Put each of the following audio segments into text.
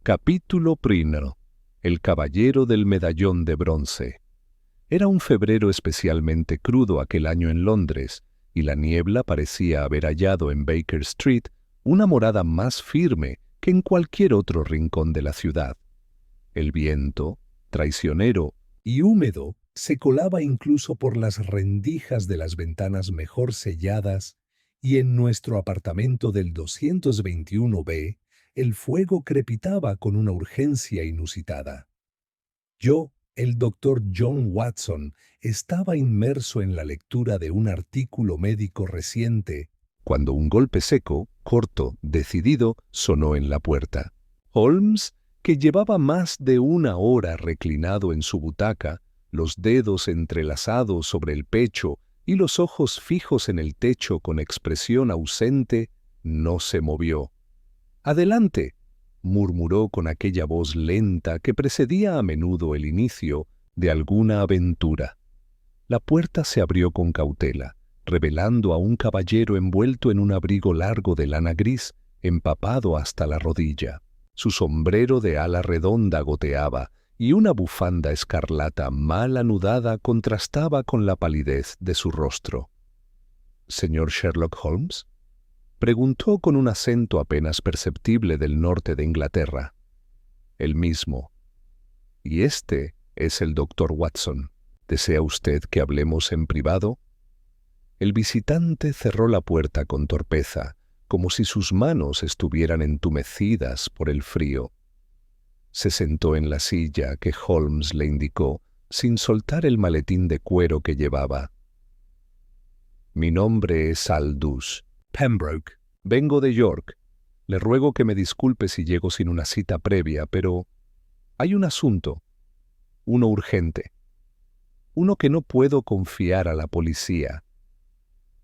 Capítulo primero. El caballero del medallón de bronce. Era un febrero especialmente crudo aquel año en Londres, y la niebla parecía haber hallado en Baker Street una morada más firme que en cualquier otro rincón de la ciudad. El viento, traicionero y húmedo, se colaba incluso por las rendijas de las ventanas mejor selladas, y en nuestro apartamento del 221B, el fuego crepitaba con una urgencia inusitada. Yo, el doctor John Watson, estaba inmerso en la lectura de un artículo médico reciente, cuando un golpe seco, corto, decidido, sonó en la puerta. Holmes, que llevaba más de una hora reclinado en su butaca, los dedos entrelazados sobre el pecho y los ojos fijos en el techo con expresión ausente, no se movió. «Adelante», murmuró con aquella voz lenta que precedía a menudo el inicio de alguna aventura. La puerta se abrió con cautela, revelando a un caballero envuelto en un abrigo largo de lana gris, empapado hasta la rodilla. Su sombrero de ala redonda goteaba, y una bufanda escarlata mal anudada contrastaba con la palidez de su rostro. «¿Señor Sherlock Holmes?», preguntó con un acento apenas perceptible del norte de Inglaterra. «El mismo. Y este es el doctor Watson. ¿Desea usted que hablemos en privado?» El visitante cerró la puerta con torpeza, como si sus manos estuvieran entumecidas por el frío. Se sentó en la silla que Holmes le indicó, sin soltar el maletín de cuero que llevaba. «Mi nombre es Aldous Pembroke. Vengo de York. Le ruego que me disculpe si llego sin una cita previa, pero hay un asunto, uno urgente, uno que no puedo confiar a la policía».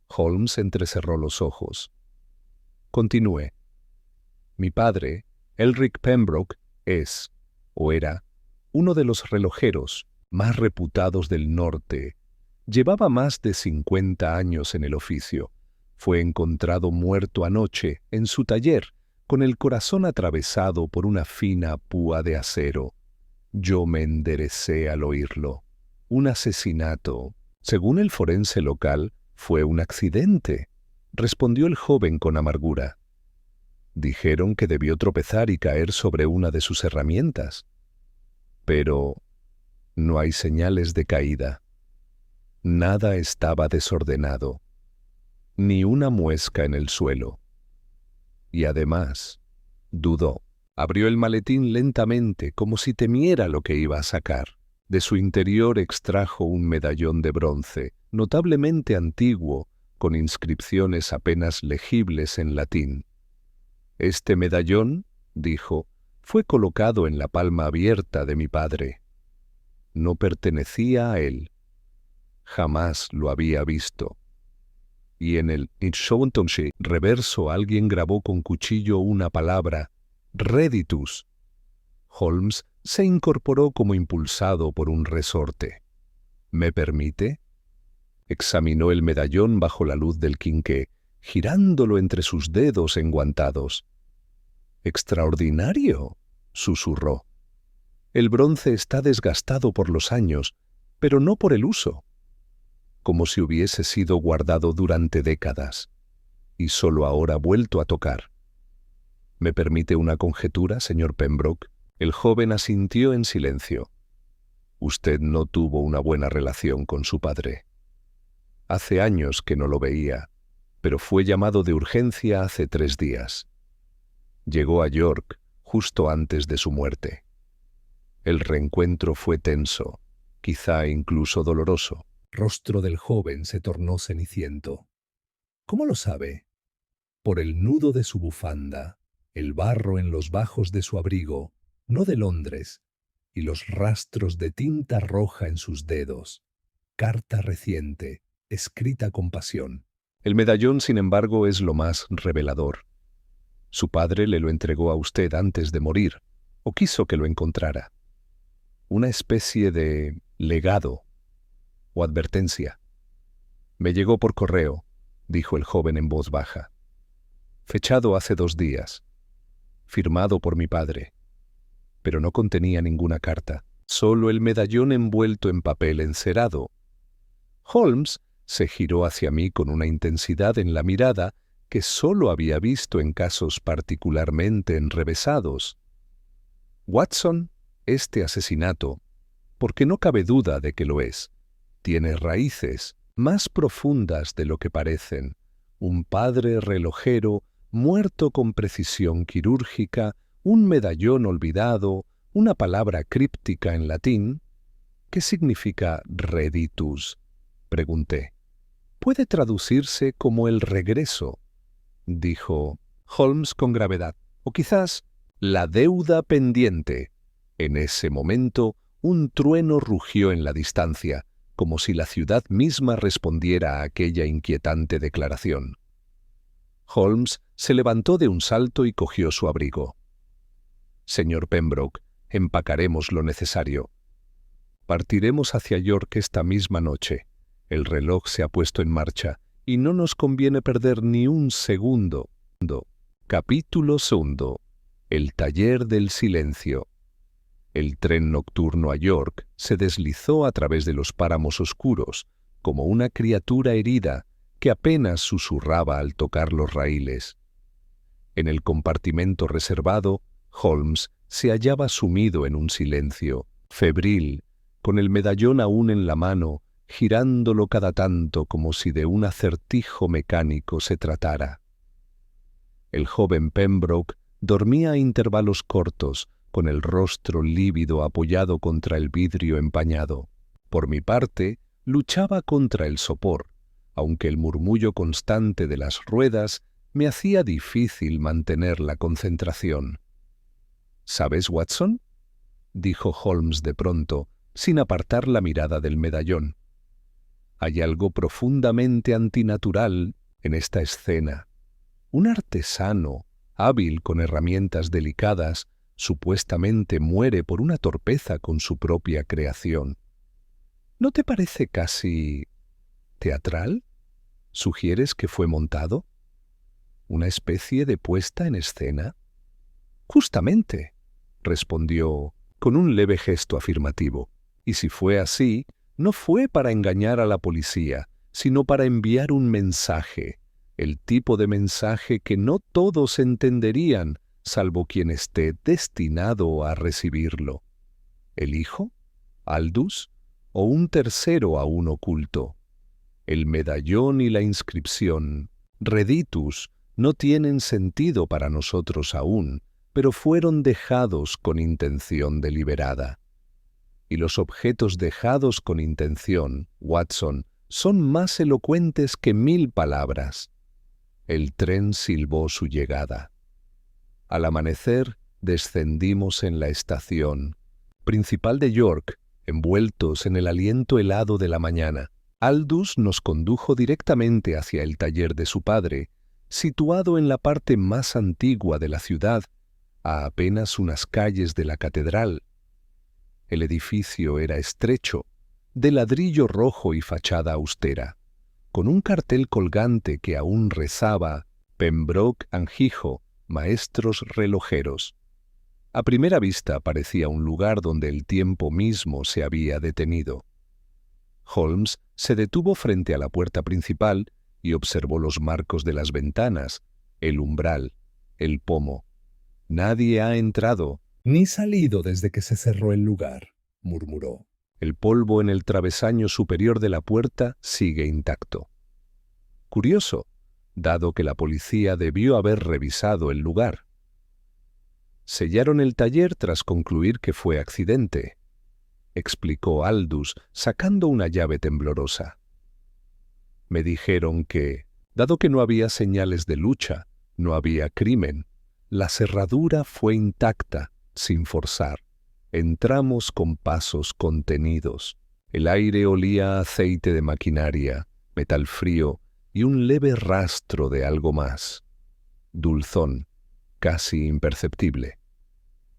Holmes entrecerró los ojos. «Continúe. Mi padre, Elric Pembroke, es, o era, uno de los relojeros más reputados del norte. Llevaba más de 50 años en el oficio. Fue encontrado muerto anoche en su taller, con el corazón atravesado por una fina púa de acero. Yo me enderecé al oírlo. Un asesinato. Según el forense local, fue un accidente», respondió el joven con amargura. «Dijeron que debió tropezar y caer sobre una de sus herramientas. Pero no hay señales de caída. Nada estaba desordenado. Ni una muesca en el suelo. Y además, dudó. Abrió el maletín lentamente, como si temiera lo que iba a sacar. De su interior extrajo un medallón de bronce, notablemente antiguo, con inscripciones apenas legibles en latín. «Este medallón», dijo, «fue colocado en la palma abierta de mi padre. No pertenecía a él. Jamás lo había visto. Y en el reverso alguien grabó con cuchillo una palabra, Reditus». Holmes se incorporó como impulsado por un resorte. «¿Me permite?». Examinó el medallón bajo la luz del quinqué, girándolo entre sus dedos enguantados. «Extraordinario», susurró. «El bronce está desgastado por los años, pero no por el uso. Como si hubiese sido guardado durante décadas, y solo ahora vuelto a tocar. ¿Me permite una conjetura, señor Pembroke?». El joven asintió en silencio. «Usted no tuvo una buena relación con su padre». «Hace años que no lo veía, pero fue llamado de urgencia hace 3 días. Llegó a York justo antes de su muerte. El reencuentro fue tenso, quizá incluso doloroso». Rostro del joven se tornó ceniciento. «¿Cómo lo sabe?». «Por el nudo de su bufanda, el barro en los bajos de su abrigo, no de Londres, y los rastros de tinta roja en sus dedos. Carta reciente, escrita con pasión». «El medallón, sin embargo, es lo más revelador. Su padre le lo entregó a usted antes de morir, o quiso que lo encontrara. Una especie de legado o advertencia. Me llegó por correo», dijo el joven en voz baja. «Fechado hace 2 días. Firmado por mi padre. pero no contenía ninguna carta, solo el medallón envuelto en papel encerado. Holmes se giró hacia mí con una intensidad en la mirada que solo había visto en casos particularmente enrevesados. Watson, este asesinato, porque no cabe duda de que lo es, tiene raíces más profundas de lo que parecen. Un padre relojero muerto con precisión quirúrgica, un medallón olvidado, una palabra críptica en latín. ¿Qué significa reditus?, pregunté. Puede traducirse como el regreso, dijo Holmes con gravedad, o quizás la deuda pendiente. En ese momento, un trueno rugió en la distancia, como si la ciudad misma respondiera a aquella inquietante declaración. Holmes se levantó de un salto y cogió su abrigo. Señor Pembroke, empacaremos lo necesario. Partiremos hacia York esta misma noche. El reloj se ha puesto en marcha y no nos conviene perder ni un segundo. Capítulo 2. El taller del silencio. El tren nocturno a York se deslizó a través de los páramos oscuros, como una criatura herida que apenas susurraba al tocar los raíles. En el compartimento reservado, Holmes se hallaba sumido en un silencio, febril, con el medallón aún en la mano, girándolo cada tanto como si de un acertijo mecánico se tratara. El joven Pembroke dormía a intervalos cortos, con el rostro lívido apoyado contra el vidrio empañado. Por mi parte, luchaba contra el sopor, aunque el murmullo constante de las ruedas me hacía difícil mantener la concentración. ¿Sabes, Watson?, dijo Holmes de pronto, sin apartar la mirada del medallón. Hay algo profundamente antinatural en esta escena. Un artesano, hábil con herramientas delicadas, supuestamente muere por una torpeza con su propia creación. ¿No te parece casi teatral? ¿Sugieres que fue montado? ¿Una especie de puesta en escena? Justamente, respondió con un leve gesto afirmativo. Y si fue así, no fue para engañar a la policía, sino para enviar un mensaje, el tipo de mensaje que no todos entenderían, salvo quien esté destinado a recibirlo. ¿El hijo? ¿Aldous? ¿O un tercero aún oculto? El medallón y la inscripción, Reditus, no tienen sentido para nosotros aún, pero fueron dejados con intención deliberada. Y los objetos dejados con intención, Watson, son más elocuentes que 1000 palabras. El tren silbó su llegada. Al amanecer, descendimos en la estación principal de York, envueltos en el aliento helado de la mañana. Aldous nos condujo directamente hacia el taller de su padre, situado en la parte más antigua de la ciudad, a apenas unas calles de la catedral. El edificio era estrecho, de ladrillo rojo y fachada austera, con un cartel colgante que aún rezaba Pembroke and Hijo, maestros relojeros. A primera vista parecía un lugar donde el tiempo mismo se había detenido. Holmes se detuvo frente a la puerta principal y observó los marcos de las ventanas, el umbral, el pomo. Nadie ha entrado ni salido desde que se cerró el lugar, murmuró. El polvo en el travesaño superior de la puerta sigue intacto. Curioso, dado que la policía debió haber revisado el lugar. Sellaron el taller tras concluir que fue accidente, explicó Aldous, sacando una llave temblorosa. Me dijeron que, dado que no había señales de lucha, no había crimen, la cerradura fue intacta, sin forzar. Entramos con pasos contenidos. El aire olía a aceite de maquinaria, metal frío y un leve rastro de algo más. Dulzón, casi imperceptible.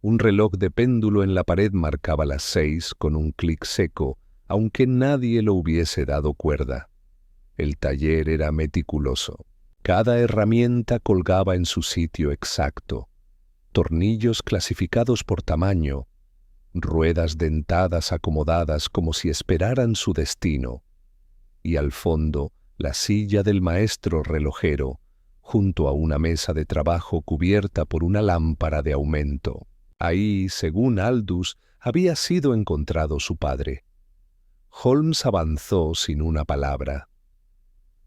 Un reloj de péndulo en la pared marcaba las 6 con un clic seco, aunque nadie lo hubiese dado cuerda. El taller era meticuloso. Cada herramienta colgaba en su sitio exacto. tornillos clasificados por tamaño, ruedas dentadas acomodadas como si esperaran su destino, y al fondo la silla del maestro relojero, junto a una mesa de trabajo cubierta por una lámpara de aumento. Ahí, según Aldous, había sido encontrado su padre. Holmes avanzó sin una palabra.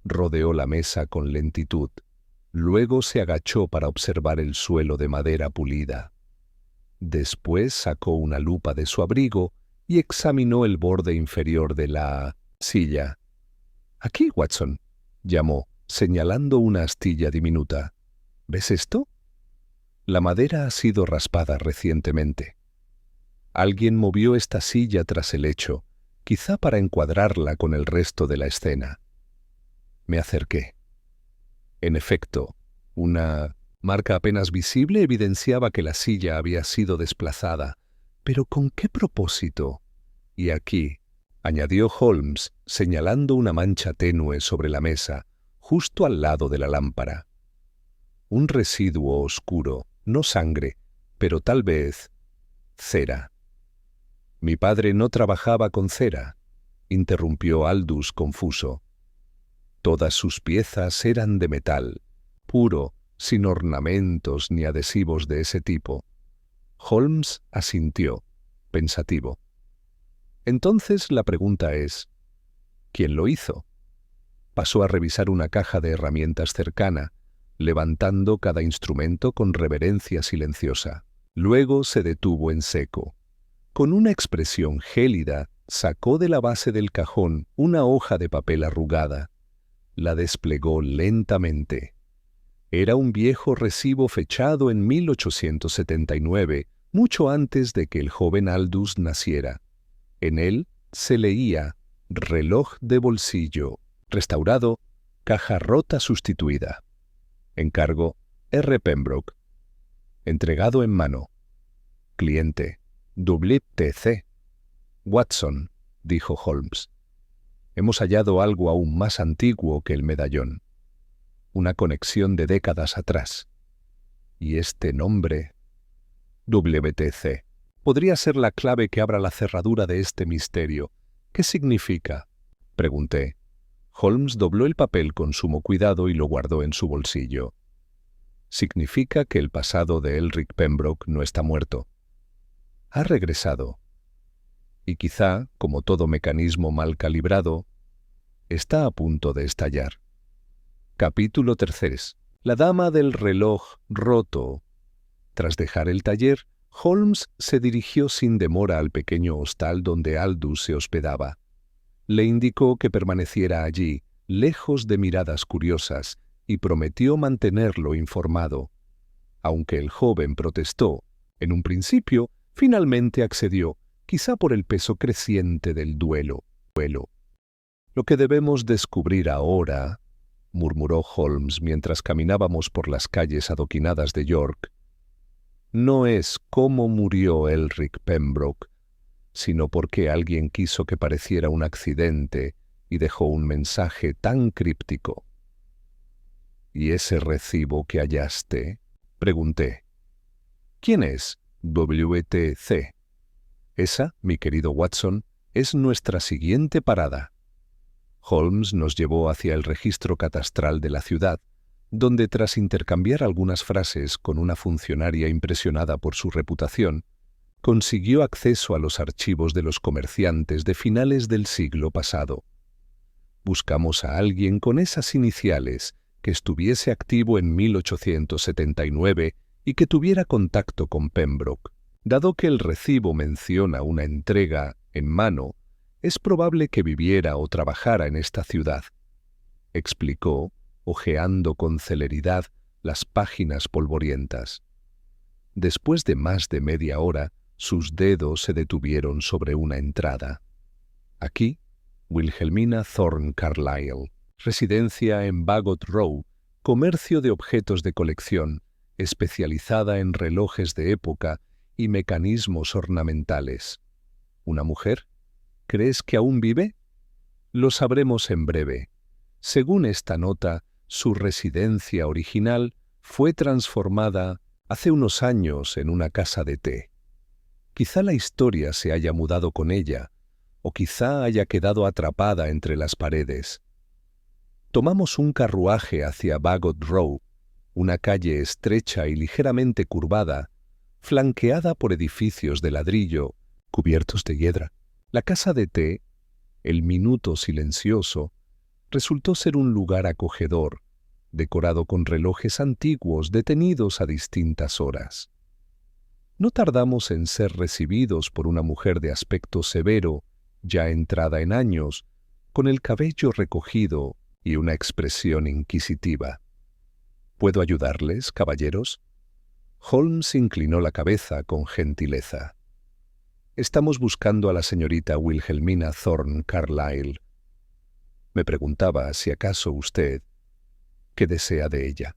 Rodeó la mesa con lentitud. Luego se agachó para observar el suelo de madera pulida. Después sacó una lupa de su abrigo y examinó el borde inferior de la silla. «Aquí, Watson», llamó, señalando una astilla diminuta. «¿Ves esto?» La madera ha sido raspada recientemente. Alguien movió esta silla tras el hecho, quizá para encuadrarla con el resto de la escena. Me acerqué. En efecto, una marca apenas visible evidenciaba que la silla había sido desplazada. ¿Pero con qué propósito? Y aquí, añadió Holmes, señalando una mancha tenue sobre la mesa, justo al lado de la lámpara. Un residuo oscuro, no sangre, pero tal vez cera. «Mi padre no trabajaba con cera», interrumpió Aldous confuso. «Todas sus piezas eran de metal, puro, sin ornamentos ni adhesivos de ese tipo». Holmes asintió, pensativo. «Entonces la pregunta es, ¿quién lo hizo?» Pasó a revisar una caja de herramientas cercana, levantando cada instrumento con reverencia silenciosa. Luego se detuvo en seco. Con una expresión gélida, sacó de la base del cajón una hoja de papel arrugada. La desplegó lentamente. Era un viejo recibo fechado en 1879, mucho antes de que el joven Aldous naciera. En él se leía «Reloj de bolsillo, restaurado, caja rota sustituida. Encargo R. Pembroke. Entregado en mano. Cliente WTC. Watson», dijo Holmes. «Hemos hallado algo aún más antiguo que el medallón. Una conexión de décadas atrás. Y este nombre, WTC, podría ser la clave que abra la cerradura de este misterio. ¿Qué significa?», pregunté. Holmes dobló el papel con sumo cuidado y lo guardó en su bolsillo. «Significa que el pasado de Elric Pembroke no está muerto. Ha regresado. Y quizá, como todo mecanismo mal calibrado, está a punto de estallar». Capítulo 3. La dama del reloj roto. Tras dejar el taller, Holmes se dirigió sin demora al pequeño hostal donde Aldous se hospedaba. Le indicó que permaneciera allí, lejos de miradas curiosas, y prometió mantenerlo informado. Aunque el joven protestó, en un principio, finalmente accedió, quizá por el peso creciente del duelo. «Lo que debemos descubrir ahora», murmuró Holmes mientras caminábamos por las calles adoquinadas de York, «no es cómo murió Elric Pembroke, sino por qué alguien quiso que pareciera un accidente y dejó un mensaje tan críptico». «¿Y ese recibo que hallaste?», pregunté. «¿Quién es WTC?» «Esa, mi querido Watson, es nuestra siguiente parada». Holmes nos llevó hacia el registro catastral de la ciudad, donde tras intercambiar algunas frases con una funcionaria impresionada por su reputación, consiguió acceso a los archivos de los comerciantes de finales del siglo pasado. Buscamos a alguien con esas iniciales que estuviese activo en 1879 y que tuviera contacto con Pembroke. Dado que el recibo menciona una entrega en mano, es probable que viviera o trabajara en esta ciudad, explicó, hojeando con celeridad las páginas polvorientas. Después de más de media hora, sus dedos se detuvieron sobre una entrada. Aquí, Wilhelmina Thorne Carlyle, residencia en Bagot Row, comercio de objetos de colección, especializada en relojes de época y mecanismos ornamentales. ¿Una mujer? ¿Crees que aún vive? Lo sabremos en breve. Según esta nota, su residencia original fue transformada Hace unos años en una casa de té. Quizá la historia se haya mudado con ella, o quizá haya quedado atrapada entre las paredes. Tomamos un carruaje hacia Bagot Row, una calle estrecha y ligeramente curvada, flanqueada por edificios de ladrillo cubiertos de hiedra. La casa de té, el minuto silencioso, resultó ser un lugar acogedor, decorado con relojes antiguos detenidos a distintas horas. No tardamos en ser recibidos por una mujer de aspecto severo, ya entrada en años, con el cabello recogido y una expresión inquisitiva. ¿Puedo ayudarles, caballeros? Holmes inclinó la cabeza con gentileza. Estamos buscando a la señorita Wilhelmina Thorne Carlyle. Me preguntaba si acaso usted... ¿Qué desea de ella?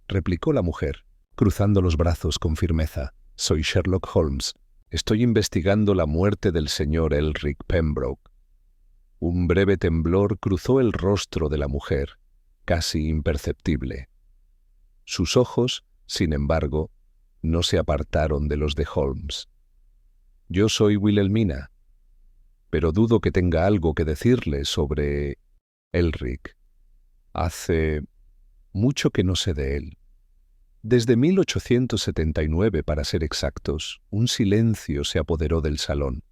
Replicó la mujer, cruzando los brazos con firmeza. Soy Sherlock Holmes. Estoy investigando la muerte del señor Elric Pembroke. Un breve temblor cruzó el rostro de la mujer, casi imperceptible. Sus ojos, sin embargo, no se apartaron de los de Holmes. Yo soy Wilhelmina, pero dudo que tenga algo que decirle sobre Elric. Hace mucho que no sé de él. Desde 1879, para ser exactos, un silencio se apoderó del salón.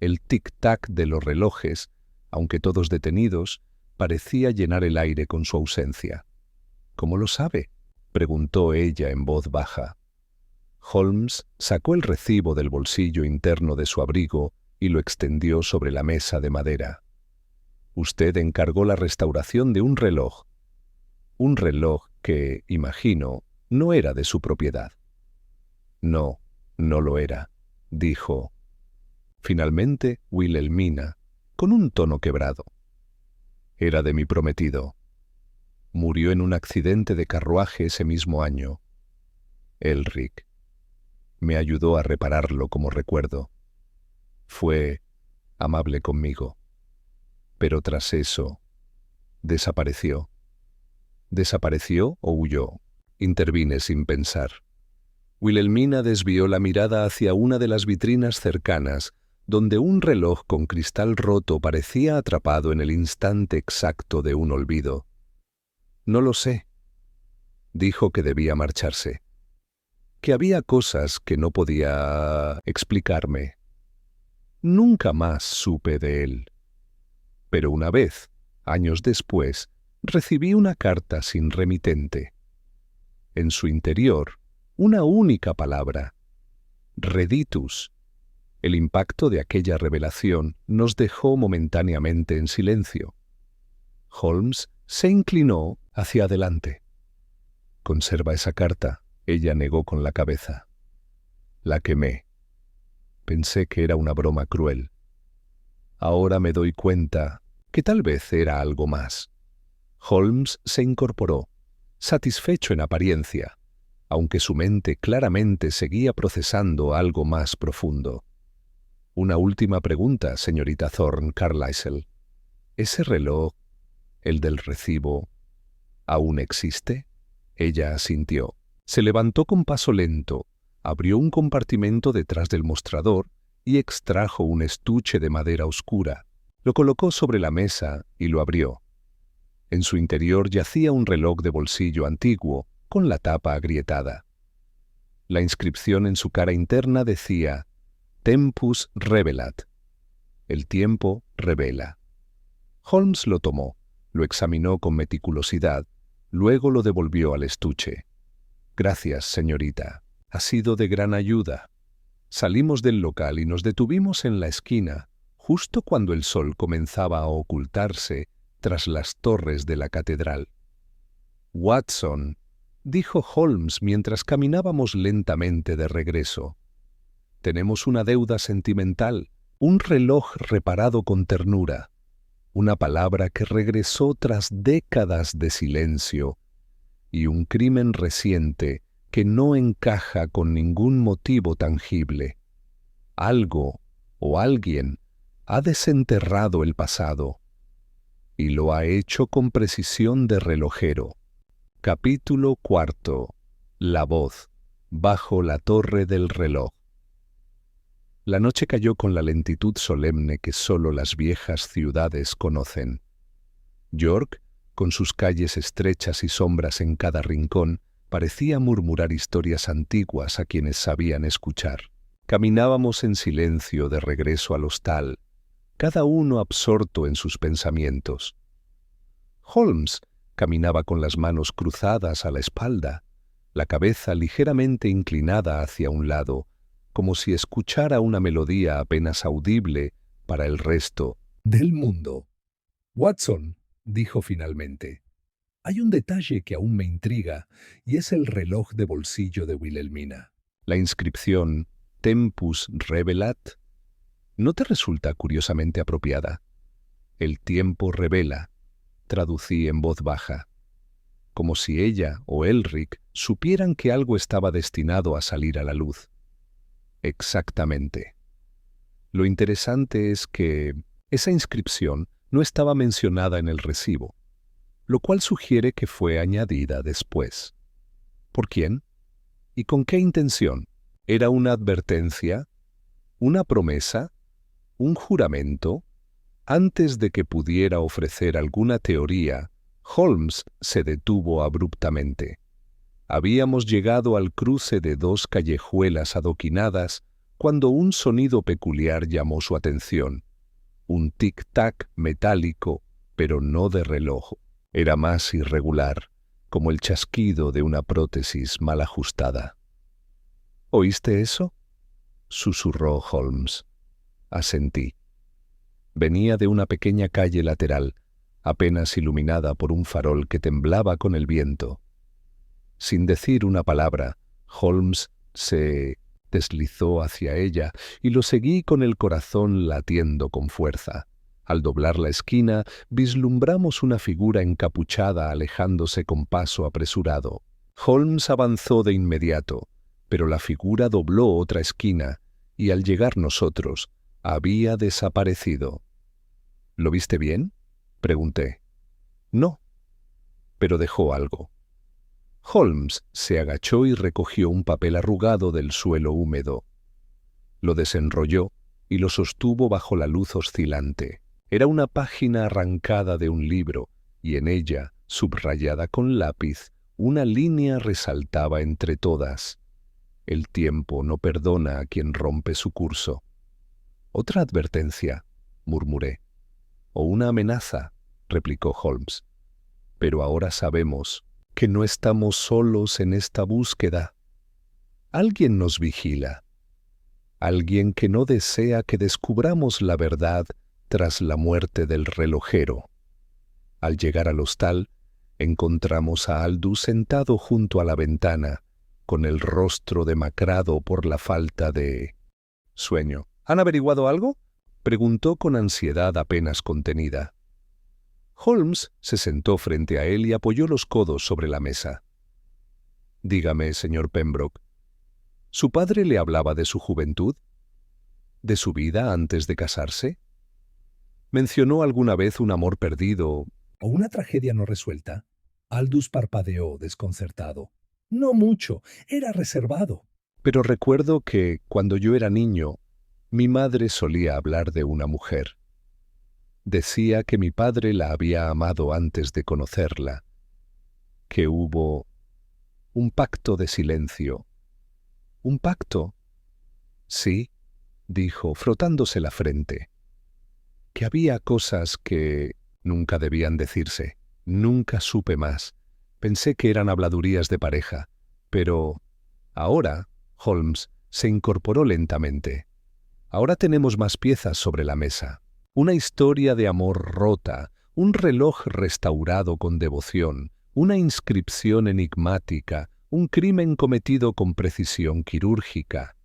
El tic-tac de los relojes, aunque todos detenidos, parecía llenar el aire con su ausencia. ¿Cómo lo sabe?, preguntó ella en voz baja. Holmes sacó el recibo del bolsillo interno de su abrigo y lo extendió sobre la mesa de madera. Usted encargó la restauración de un reloj que, imagino, no era de su propiedad. No, no lo era, dijo finalmente Wilhelmina, con un tono quebrado. Era de mi prometido. Murió en un accidente de carruaje ese mismo año. Elric me ayudó a repararlo como recuerdo. Fue amable conmigo. Pero tras eso, desapareció. ¿Desapareció o huyó? Intervine sin pensar. Wilhelmina desvió la mirada hacia una de las vitrinas cercanas, donde un reloj con cristal roto parecía atrapado en el instante exacto de un olvido. No lo sé. Dijo que debía marcharse. Que había cosas que no podía explicarme. Nunca más supe de él. Pero una vez, años después, recibí una carta sin remitente. En su interior, una única palabra: Reditus. El impacto de aquella revelación nos dejó momentáneamente en silencio. Holmes se inclinó hacia adelante. «¿Conserva esa carta?», ella negó con la cabeza. La quemé. Pensé que era una broma cruel. Ahora me doy cuenta que tal vez era algo más. Holmes se incorporó, satisfecho en apariencia, aunque su mente claramente seguía procesando algo más profundo. Una última pregunta, señorita Thorne Carlyle. ¿Ese reloj, el del recibo, aún existe? Ella asintió. Se levantó con paso lento, abrió un compartimento detrás del mostrador y extrajo un estuche de madera oscura. Lo colocó sobre la mesa y lo abrió. En su interior yacía un reloj de bolsillo antiguo, con la tapa agrietada. La inscripción en su cara interna decía: Tempus revelat. El tiempo revela. Holmes lo tomó, lo examinó con meticulosidad, luego lo devolvió al estuche. Gracias, señorita. Ha sido de gran ayuda. Salimos del local y nos detuvimos en la esquina, justo cuando el sol comenzaba a ocultarse tras las torres de la catedral. Watson, dijo Holmes mientras caminábamos lentamente de regreso. Tenemos una deuda sentimental, un reloj reparado con ternura, una palabra que regresó tras décadas de silencio y un crimen reciente que no encaja con ningún motivo tangible. Algo o alguien ha desenterrado el pasado y lo ha hecho con precisión de relojero. Capítulo 4. La voz. bajo la torre del reloj. La noche cayó con la lentitud solemne que sólo las viejas ciudades conocen. York, con sus calles estrechas y sombras en cada rincón, parecía murmurar historias antiguas a quienes sabían escuchar. Caminábamos en silencio de regreso al hostal, cada uno absorto en sus pensamientos. Holmes caminaba con las manos cruzadas a la espalda, la cabeza ligeramente inclinada hacia un lado, como si escuchara una melodía apenas audible para el resto del mundo. «Watson», dijo finalmente, «hay un detalle que aún me intriga, y es el reloj de bolsillo de Wilhelmina. La inscripción Tempus Revelat, ¿no te resulta curiosamente apropiada? El tiempo revela», traducí en voz baja, como si ella o Elric supieran que algo estaba destinado a salir a la luz. Exactamente. Lo interesante es que esa inscripción no estaba mencionada en el recibo, lo cual sugiere que fue añadida después. ¿Por quién? ¿Y con qué intención? ¿Era una advertencia? ¿Una promesa? ¿Un juramento? Antes de que pudiera ofrecer alguna teoría, Holmes se detuvo abruptamente. Habíamos llegado al cruce de dos callejuelas adoquinadas cuando un sonido peculiar llamó su atención. Un tic-tac metálico, pero no de reloj. Era más irregular, como el chasquido de una prótesis mal ajustada. «¿Oíste eso?», susurró Holmes. Asentí. Venía de una pequeña calle lateral, apenas iluminada por un farol que temblaba con el viento. Sin decir una palabra, Holmes se deslizó hacia ella y lo seguí con el corazón latiendo con fuerza. Al doblar la esquina, vislumbramos una figura encapuchada alejándose con paso apresurado. Holmes avanzó de inmediato, pero la figura dobló otra esquina y al llegar nosotros, había desaparecido. «¿Lo viste bien?», pregunté. «No, pero dejó algo». Holmes se agachó y recogió un papel arrugado del suelo húmedo. Lo desenrolló y lo sostuvo bajo la luz oscilante. Era una página arrancada de un libro, y en ella, subrayada con lápiz, una línea resaltaba entre todas: «El tiempo no perdona a quien rompe su curso». «Otra advertencia», murmuré. «O una amenaza», replicó Holmes. «Pero ahora sabemos que no estamos solos en esta búsqueda. Alguien nos vigila. Alguien que no desea que descubramos la verdad tras la muerte del relojero». Al llegar al hostal, encontramos a Aldous sentado junto a la ventana, con el rostro demacrado por la falta de sueño. «¿Han averiguado algo?», preguntó con ansiedad apenas contenida. Holmes se sentó frente a él y apoyó los codos sobre la mesa. «Dígame, señor Pembroke, ¿su padre le hablaba de su juventud? ¿De su vida antes de casarse? ¿Mencionó alguna vez un amor perdido o una tragedia no resuelta?» Aldous parpadeó desconcertado. «No mucho, era reservado. Pero recuerdo que, cuando yo era niño, mi madre solía hablar de una mujer. Decía que mi padre la había amado antes de conocerla, que hubo un pacto de silencio». «¿Un pacto?». «Sí», dijo, frotándose la frente. «Que había cosas que nunca debían decirse. Nunca supe más. Pensé que eran habladurías de pareja. Pero ahora», Holmes se incorporó lentamente, «ahora tenemos más piezas sobre la mesa. Una historia de amor rota, un reloj restaurado con devoción, una inscripción enigmática, un crimen cometido con precisión quirúrgica,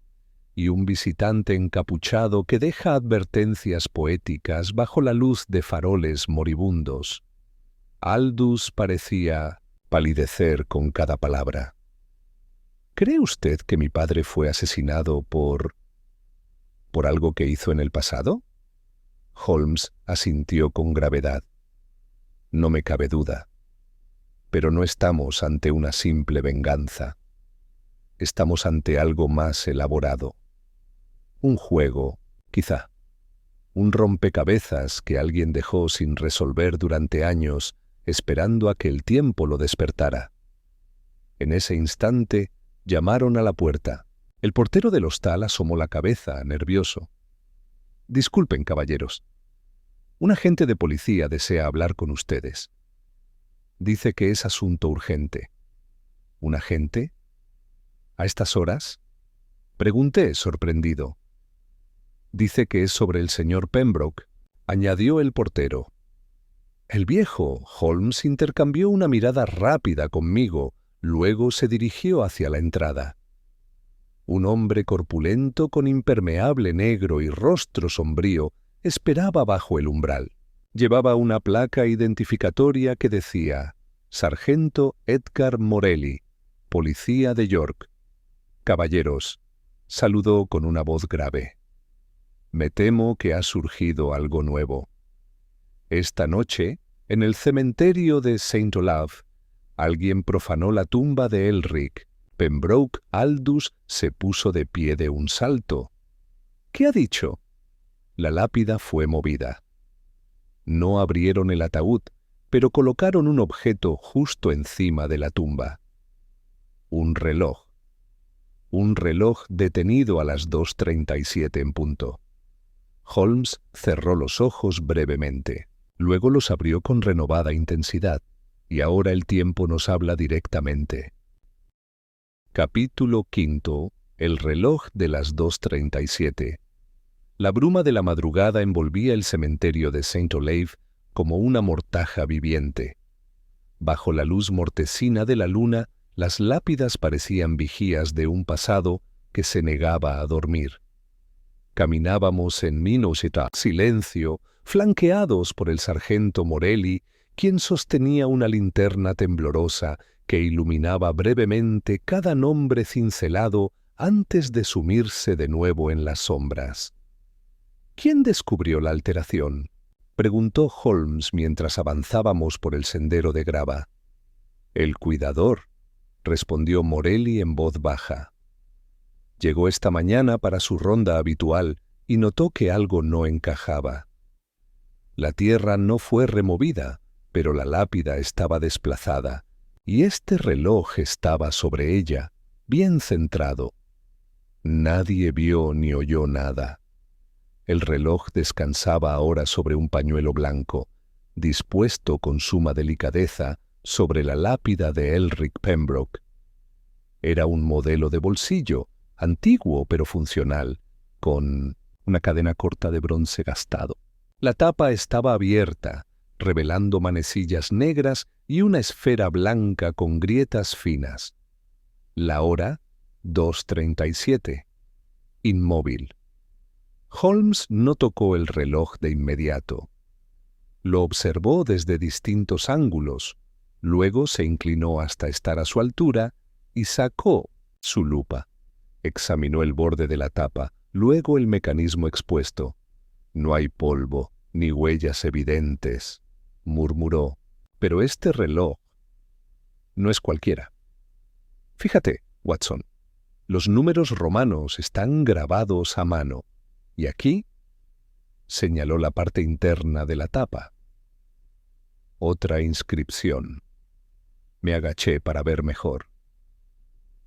y un visitante encapuchado que deja advertencias poéticas bajo la luz de faroles moribundos». Aldous parecía palidecer con cada palabra. «¿Cree usted que mi padre fue asesinado por algo que hizo en el pasado?». Holmes asintió con gravedad. «No me cabe duda. Pero no estamos ante una simple venganza. estamos ante algo más elaborado. Un juego, quizá. Un rompecabezas que alguien dejó sin resolver durante años, esperando a que el tiempo lo despertara. En ese instante, llamaron a la puerta. El portero del hostal asomó la cabeza, nervioso. «Disculpen, caballeros. Un agente de policía desea hablar con ustedes. Dice que es asunto urgente». «¿Un agente? ¿A estas horas?», pregunté, sorprendido. «Dice que es sobre el señor Pembroke», añadió el portero. El viejo Holmes intercambió una mirada rápida conmigo, luego se dirigió hacia la entrada. Un hombre corpulento con impermeable negro y rostro sombrío esperaba bajo el umbral. Llevaba una placa identificatoria que decía «Sargento Edgar Morelli, Policía de York». «Caballeros», saludó con una voz grave. «Me temo que ha surgido algo nuevo. Esta noche, en el cementerio de St. Olave, alguien profanó la tumba de Elric. Pembroke Aldous se puso de pie de un salto». «¿Qué ha dicho?». La lápida fue movida. No abrieron el ataúd, pero colocaron un objeto justo encima de la tumba. Un reloj. Un reloj detenido a las 2:37 en punto. Holmes cerró los ojos brevemente. Luego los abrió con renovada intensidad, y ahora el tiempo nos habla directamente. Capítulo 5. El reloj de las 2:37. La bruma de la madrugada envolvía el cementerio de St. Olave como una mortaja viviente. Bajo la luz mortecina de la luna, las lápidas parecían vigías de un pasado que se negaba a dormir. Caminábamos en minucioso silencio, flanqueados por el sargento Morelli, quien sostenía una linterna temblorosa que iluminaba brevemente cada nombre cincelado antes de sumirse de nuevo en las sombras. «¿Quién descubrió la alteración?», preguntó Holmes mientras avanzábamos por el sendero de grava. «El cuidador», respondió Morelli en voz baja. Llegó esta mañana para su ronda habitual y notó que algo no encajaba. La tierra no fue removida, pero la lápida estaba desplazada, y este reloj estaba sobre ella, bien centrado. Nadie vio ni oyó nada. El reloj descansaba ahora sobre un pañuelo blanco, dispuesto con suma delicadeza sobre la lápida de Elric Pembroke. Era un modelo de bolsillo, antiguo pero funcional, con una cadena corta de bronce gastado. La tapa estaba abierta, revelando manecillas negras y una esfera blanca con grietas finas. La hora, 2:37. Inmóvil. Holmes no tocó el reloj de inmediato. Lo observó desde distintos ángulos, luego se inclinó hasta estar a su altura y sacó su lupa. Examinó el borde de la tapa, luego el mecanismo expuesto. «No hay polvo, ni huellas evidentes», murmuró. «Pero este reloj no es cualquiera. Fíjate, Watson, los números romanos están grabados a mano. Y aquí», señaló la parte interna de la tapa. Otra inscripción. Me agaché para ver mejor.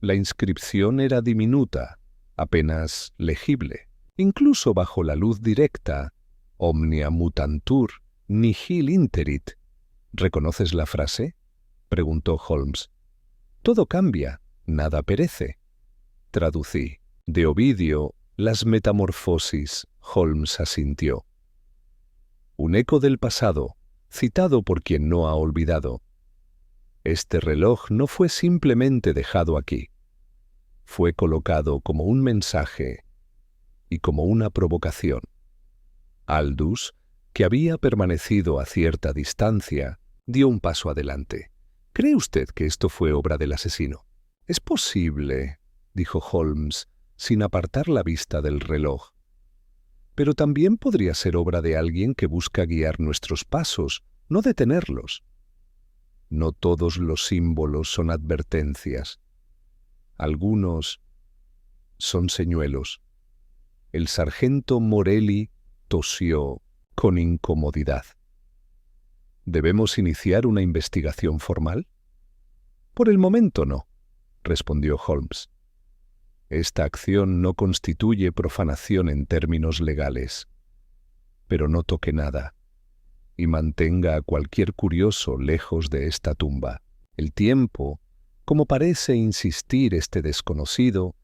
La inscripción era diminuta, apenas legible. Incluso bajo la luz directa, «Omnia mutantur, nihil interit». «¿Reconoces la frase?», preguntó Holmes. «Todo cambia, nada perece». Traducí. «De Ovidio, Las metamorfosis», Holmes asintió. Un eco del pasado, citado por quien no ha olvidado. Este reloj no fue simplemente dejado aquí. Fue colocado como un mensaje y como una provocación. Aldous, que había permanecido a cierta distancia, dio un paso adelante. «¿Cree usted que esto fue obra del asesino?». «Es posible», dijo Holmes, sin apartar la vista del reloj. «Pero también podría ser obra de alguien que busca guiar nuestros pasos, no detenerlos». «No todos los símbolos son advertencias». Algunos son señuelos. El sargento Morelli tosió con incomodidad. ¿Debemos iniciar una investigación formal? Por el momento no, respondió Holmes. Esta acción no constituye profanación en términos legales. Pero no toque nada y mantenga a cualquier curioso lejos de esta tumba. El tiempo, como parece insistir este desconocido,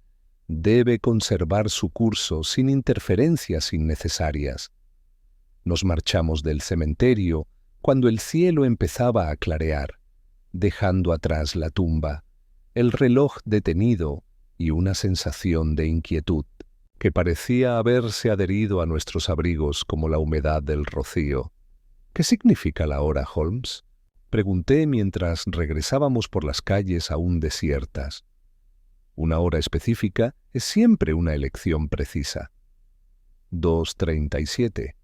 debe conservar su curso sin interferencias innecesarias. Nos marchamos del cementerio cuando el cielo empezaba a clarear, dejando atrás la tumba, el reloj detenido y una sensación de inquietud que parecía haberse adherido a nuestros abrigos como la humedad del rocío. ¿Qué significa la hora, Holmes?, pregunté mientras regresábamos por las calles aún desiertas. Una hora específica es siempre una elección precisa. 2:37.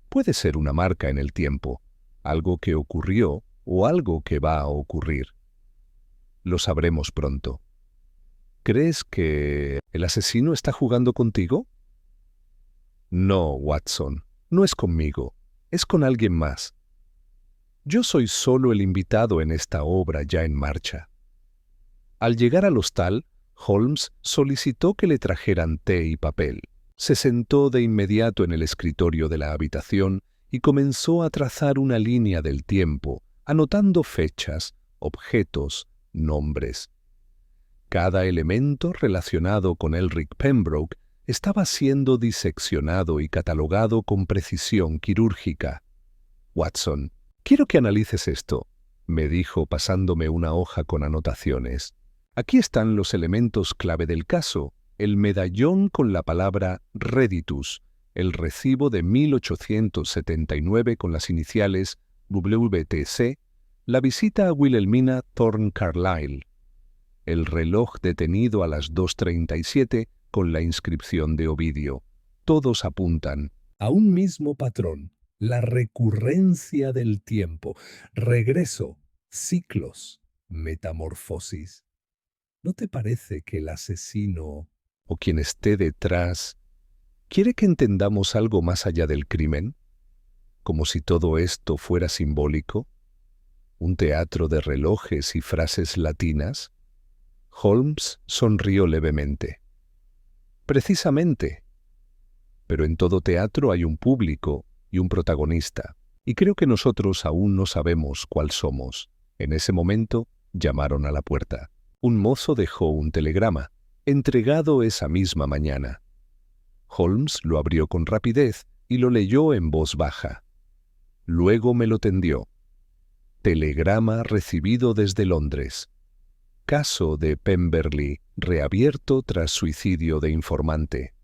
Puede ser una marca en el tiempo, algo que ocurrió o algo que va a ocurrir. Lo sabremos pronto. ¿Crees que el asesino está jugando contigo? No, Watson, no es conmigo, es con alguien más. Yo soy solo el invitado en esta obra ya en marcha. Al llegar al hostal, Holmes solicitó que le trajeran té y papel. Se sentó de inmediato en el escritorio de la habitación y comenzó a trazar una línea del tiempo, anotando fechas, objetos, nombres. Cada elemento relacionado con Elric Pembroke estaba siendo diseccionado y catalogado con precisión quirúrgica. Watson, quiero que analices esto, me dijo pasándome una hoja con anotaciones. Aquí están los elementos clave del caso: el medallón con la palabra Reditus, el recibo de 1879 con las iniciales WTC, la visita a Wilhelmina Thorne Carlyle, el reloj detenido a las 2:37 con la inscripción de Ovidio. Todos apuntan a un mismo patrón: la recurrencia del tiempo, regreso, ciclos, metamorfosis. ¿No te parece que el asesino o quien esté detrás quiere que entendamos algo más allá del crimen? Como si todo esto fuera simbólico, un teatro de relojes y frases latinas. Holmes sonrió levemente. Precisamente. Pero en todo teatro hay un público y un protagonista, y creo que nosotros aún no sabemos cuál somos. En ese momento llamaron a la puerta. Un mozo dejó un telegrama, entregado esa misma mañana. Holmes lo abrió con rapidez y lo leyó en voz baja. Luego me lo tendió. Telegrama recibido desde Londres. Caso de Pemberley reabierto tras suicidio de informante.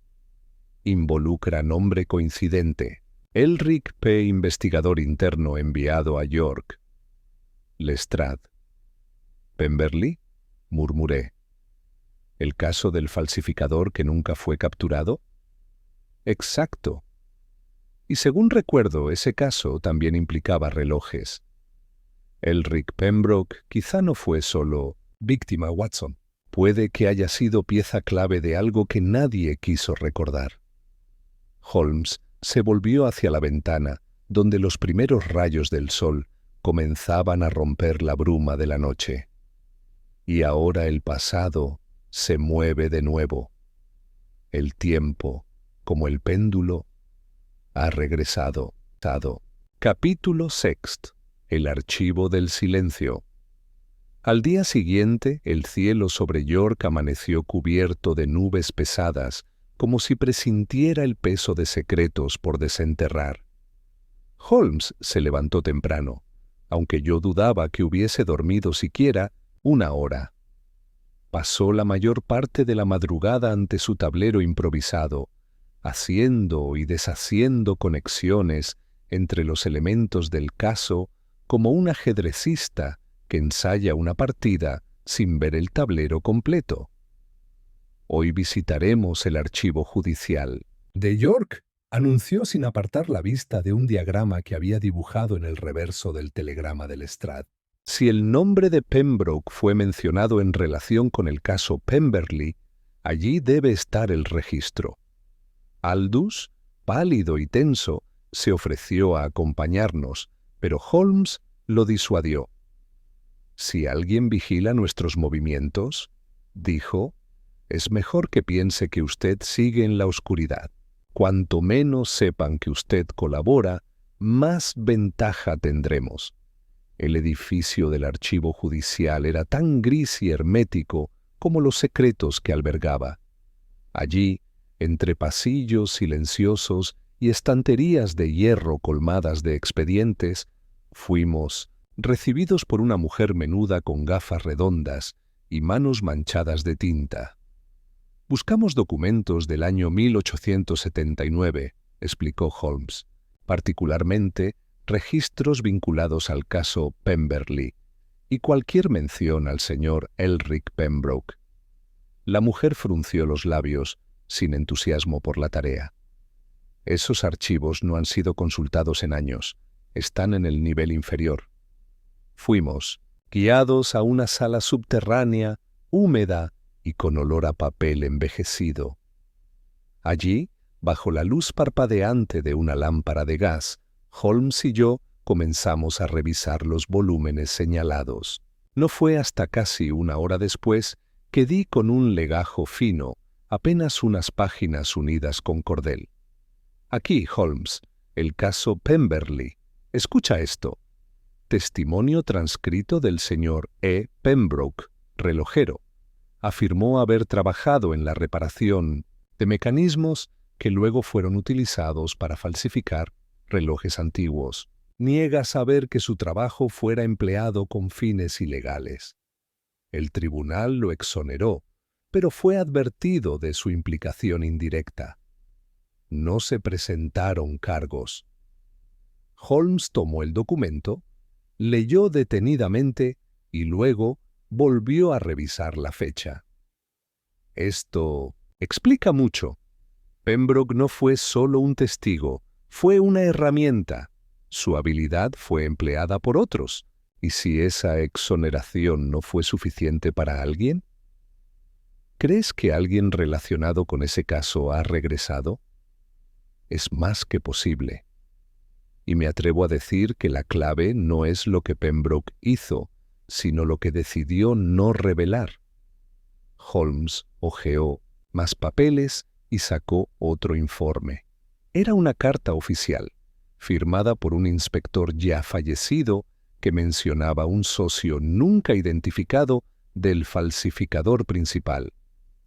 Involucra nombre coincidente. Elric P., investigador interno enviado a York. Lestrade. ¿Pemberley?, murmuré. ¿El caso del falsificador que nunca fue capturado? Exacto. Y según recuerdo, ese caso también implicaba relojes. Elric Pembroke quizá no fue solo víctima, Watson. Puede que haya sido pieza clave de algo que nadie quiso recordar. Holmes se volvió hacia la ventana, donde los primeros rayos del sol comenzaban a romper la bruma de la noche. Y ahora el pasado se mueve de nuevo. El tiempo, como el péndulo, ha regresado. Capítulo 6. El archivo del silencio. Al día siguiente, el cielo sobre York amaneció cubierto de nubes pesadas, como si presintiera el peso de secretos por desenterrar. Holmes se levantó temprano, aunque yo dudaba que hubiese dormido siquiera una hora. Pasó la mayor parte de la madrugada ante su tablero improvisado, haciendo y deshaciendo conexiones entre los elementos del caso como un ajedrecista que ensaya una partida sin ver el tablero completo. Hoy visitaremos el archivo judicial. De York, anunció sin apartar la vista de un diagrama que había dibujado en el reverso del telegrama de Lestrade. Si el nombre de Pembroke fue mencionado en relación con el caso Pemberley, allí debe estar el registro. Aldous, pálido y tenso, se ofreció a acompañarnos, pero Holmes lo disuadió. «Si alguien vigila nuestros movimientos», dijo, «es mejor que piense que usted sigue en la oscuridad. Cuanto menos sepan que usted colabora, más ventaja tendremos». El edificio del archivo judicial era tan gris y hermético como los secretos que albergaba. Allí, entre pasillos silenciosos y estanterías de hierro colmadas de expedientes, fuimos recibidos por una mujer menuda con gafas redondas y manos manchadas de tinta. «Buscamos documentos del año 1879», explicó Holmes, «particularmente registros vinculados al caso Pemberley y cualquier mención al señor Elric Pembroke». La mujer frunció los labios, sin entusiasmo por la tarea. «Esos archivos no han sido consultados en años. Están en el nivel inferior». Fuimos, guiados a una sala subterránea, húmeda y con olor a papel envejecido. Allí, bajo la luz parpadeante de una lámpara de gas, Holmes y yo comenzamos a revisar los volúmenes señalados. No fue hasta casi una hora después que di con un legajo fino, apenas unas páginas unidas con cordel. «Aquí, Holmes, el caso Pemberley. Escucha esto. Testimonio transcrito del señor E. Pembroke, relojero. Afirmó haber trabajado en la reparación de mecanismos que luego fueron utilizados para falsificar relojes antiguos. Niega saber que su trabajo fuera empleado con fines ilegales. El tribunal lo exoneró, pero fue advertido de su implicación indirecta. No se presentaron cargos». Holmes tomó el documento, leyó detenidamente y luego volvió a revisar la fecha. «Esto explica mucho. Pembroke no fue solo un testigo, fue una herramienta. Su habilidad fue empleada por otros. ¿Y si esa exoneración no fue suficiente para alguien? ¿Crees que alguien relacionado con ese caso ha regresado? Es más que posible. Y me atrevo a decir que la clave no es lo que Pembroke hizo, sino lo que decidió no revelar». Holmes hojeó más papeles y sacó otro informe. Era una carta oficial, firmada por un inspector ya fallecido, que mencionaba un socio nunca identificado del falsificador principal,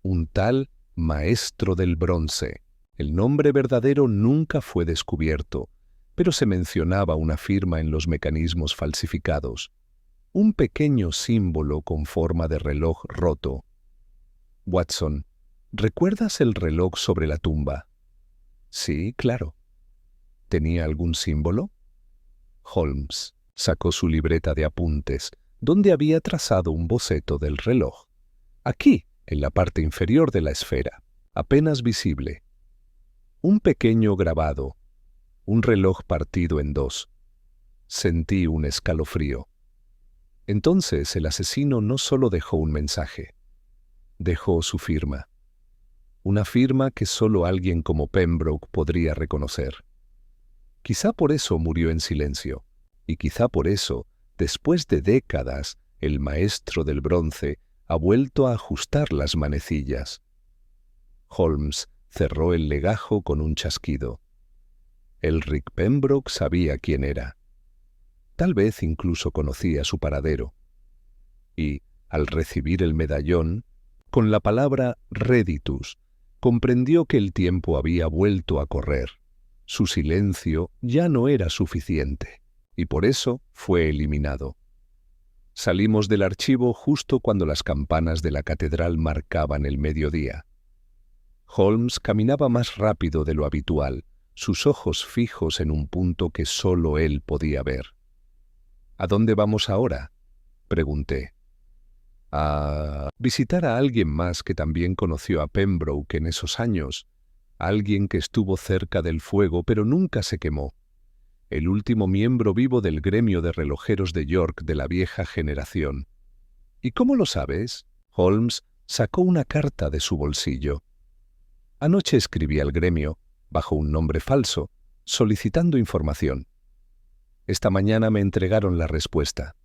un tal Maestro del Bronce. El nombre verdadero nunca fue descubierto, pero se mencionaba una firma en los mecanismos falsificados, un pequeño símbolo con forma de reloj roto. «Watson, ¿recuerdas el reloj sobre la tumba?» «Sí, claro». ¿Tenía algún símbolo?» Holmes sacó su libreta de apuntes, donde había trazado un boceto del reloj. Aquí, en la parte inferior de la esfera, apenas visible. Un pequeño grabado, un reloj partido en dos. Sentí un escalofrío. Entonces el asesino no solo dejó un mensaje, dejó su firma. Una firma que solo alguien como Pembroke podría reconocer. Quizá por eso murió en silencio, y quizá por eso, después de décadas, el Maestro del Bronce ha vuelto a ajustar las manecillas. Holmes cerró el legajo con un chasquido. Elric Pembroke sabía quién era. Tal vez incluso conocía su paradero. Y, al recibir el medallón, con la palabra «Reditus», comprendió que el tiempo había vuelto a correr. Su silencio ya no era suficiente, y por eso fue eliminado. Salimos del archivo justo cuando las campanas de la catedral marcaban el mediodía. Holmes caminaba más rápido de lo habitual, sus ojos fijos en un punto que solo él podía ver. «¿A dónde vamos ahora?», pregunté. «A visitar a alguien más que también conoció a Pembroke en esos años, alguien que estuvo cerca del fuego pero nunca se quemó. el último miembro vivo del gremio de relojeros de York de la vieja generación. ¿Y cómo lo sabes? Holmes sacó una carta de su bolsillo. Anoche escribí al gremio, bajo un nombre falso, solicitando información. Esta mañana me entregaron la respuesta.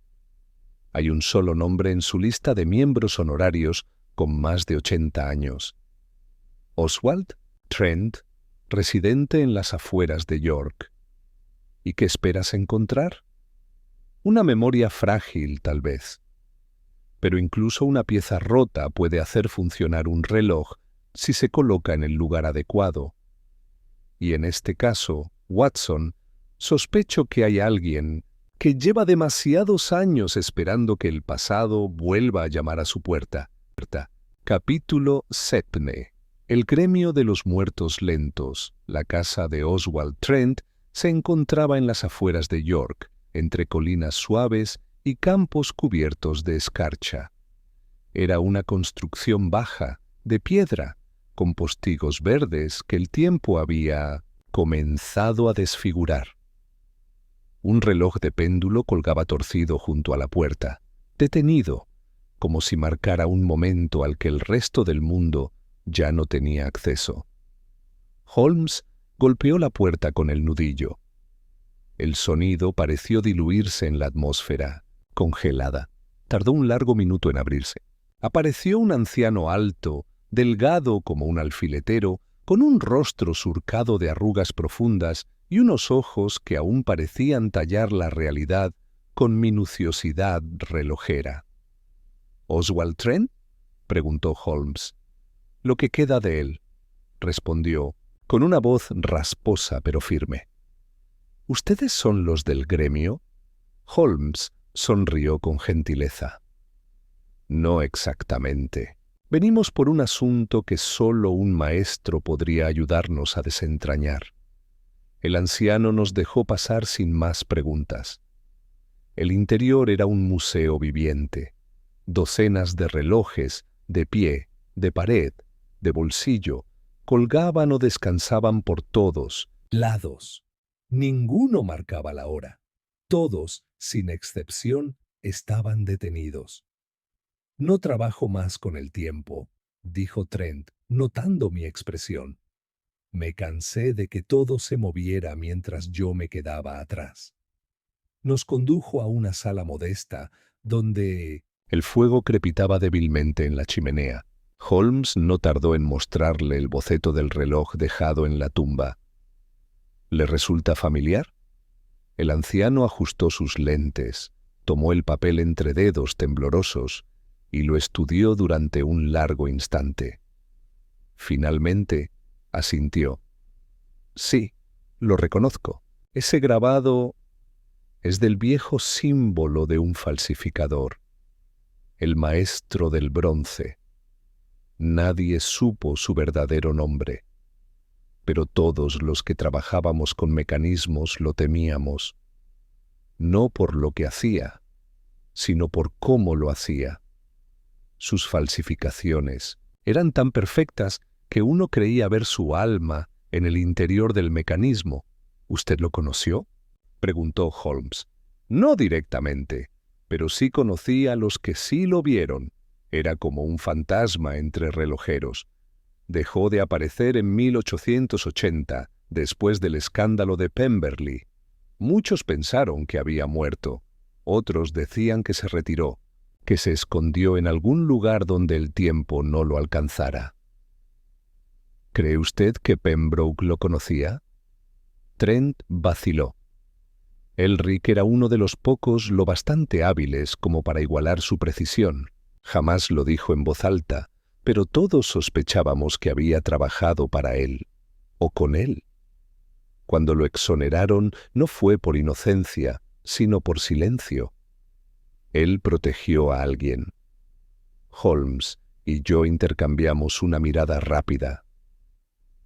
Hay un solo nombre en su lista de miembros honorarios con más de 80 años. Oswald Trent, residente en las afueras de York. ¿Y qué esperas encontrar? Una memoria frágil, tal vez. Pero incluso una pieza rota puede hacer funcionar un reloj si se coloca en el lugar adecuado. Y en este caso, Watson, sospecho que hay alguien que lleva demasiados años esperando que el pasado vuelva a llamar a su puerta. Capítulo 7. El gremio de los muertos lentos, la casa de Oswald Trent, se encontraba en las afueras de York, entre colinas suaves y campos cubiertos de escarcha. Era una construcción baja, de piedra, con postigos verdes que el tiempo había comenzado a desfigurar. Un reloj de péndulo colgaba torcido junto a la puerta, detenido, como si marcara un momento al que el resto del mundo ya no tenía acceso. Holmes golpeó la puerta con el nudillo. El sonido pareció diluirse en la atmósfera, congelada. Tardó un largo minuto en abrirse. Apareció un anciano alto, delgado como un alfiletero, con un rostro surcado de arrugas profundas y unos ojos que aún parecían tallar la realidad con minuciosidad relojera. ¿Oswald Trent?, preguntó Holmes. Lo que queda de él, respondió, con una voz rasposa pero firme. ¿Ustedes son los del gremio? Holmes sonrió con gentileza. No exactamente. Venimos por un asunto que solo un maestro podría ayudarnos a desentrañar. El anciano nos dejó pasar sin más preguntas. El interior era un museo viviente. Docenas de relojes, de pie, de pared, de bolsillo, colgaban o descansaban por todos lados. Ninguno marcaba la hora. Todos, sin excepción, estaban detenidos. No trabajo más con el tiempo, dijo Trent, notando mi expresión. Me cansé de que todo se moviera mientras yo me quedaba atrás. Nos condujo a una sala modesta, donde el fuego crepitaba débilmente en la chimenea. Holmes no tardó en mostrarle el boceto del reloj dejado en la tumba. ¿Le resulta familiar? El anciano ajustó sus lentes, tomó el papel entre dedos temblorosos y lo estudió durante un largo instante. Finalmente, asintió. Sí, lo reconozco. Ese grabado es del viejo símbolo de un falsificador, el maestro del bronce. Nadie supo su verdadero nombre, pero todos los que trabajábamos con mecanismos lo temíamos, no por lo que hacía, sino por cómo lo hacía. Sus falsificaciones eran tan perfectas que uno creía ver su alma en el interior del mecanismo. ¿Usted lo conoció?, preguntó Holmes. No directamente, pero sí conocí a los que sí lo vieron. Era como un fantasma entre relojeros. Dejó de aparecer en 1880, después del escándalo de Pemberley. Muchos pensaron que había muerto. Otros decían que se retiró, que se escondió en algún lugar donde el tiempo no lo alcanzara. ¿Cree usted que Pembroke lo conocía? Trent vaciló. Elric era uno de los pocos lo bastante hábiles como para igualar su precisión. Jamás lo dijo en voz alta, pero todos sospechábamos que había trabajado para él, o con él. Cuando lo exoneraron no fue por inocencia, sino por silencio. Él protegió a alguien. Holmes y yo intercambiamos una mirada rápida.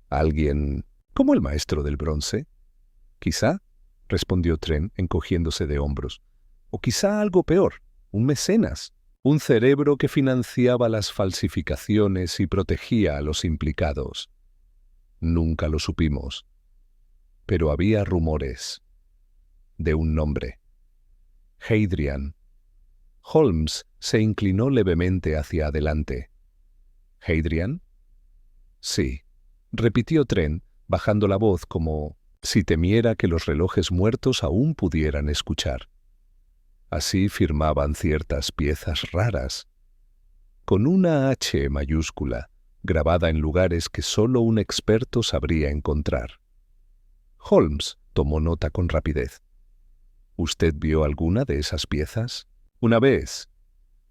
¿Alguien como el maestro del bronce? Quizá, respondió Trent encogiéndose de hombros. O quizá algo peor, un mecenas, un cerebro que financiaba las falsificaciones y protegía a los implicados. Nunca lo supimos. Pero había rumores. de un nombre. Hadrian. Holmes se inclinó levemente hacia adelante. ¿Hadrian? Sí, repitió Trent, bajando la voz como si temiera que los relojes muertos aún pudieran escuchar. Así firmaban ciertas piezas raras, con una H mayúscula, grabada en lugares que solo un experto sabría encontrar. Holmes tomó nota con rapidez. ¿Usted vio alguna de esas piezas? Una vez,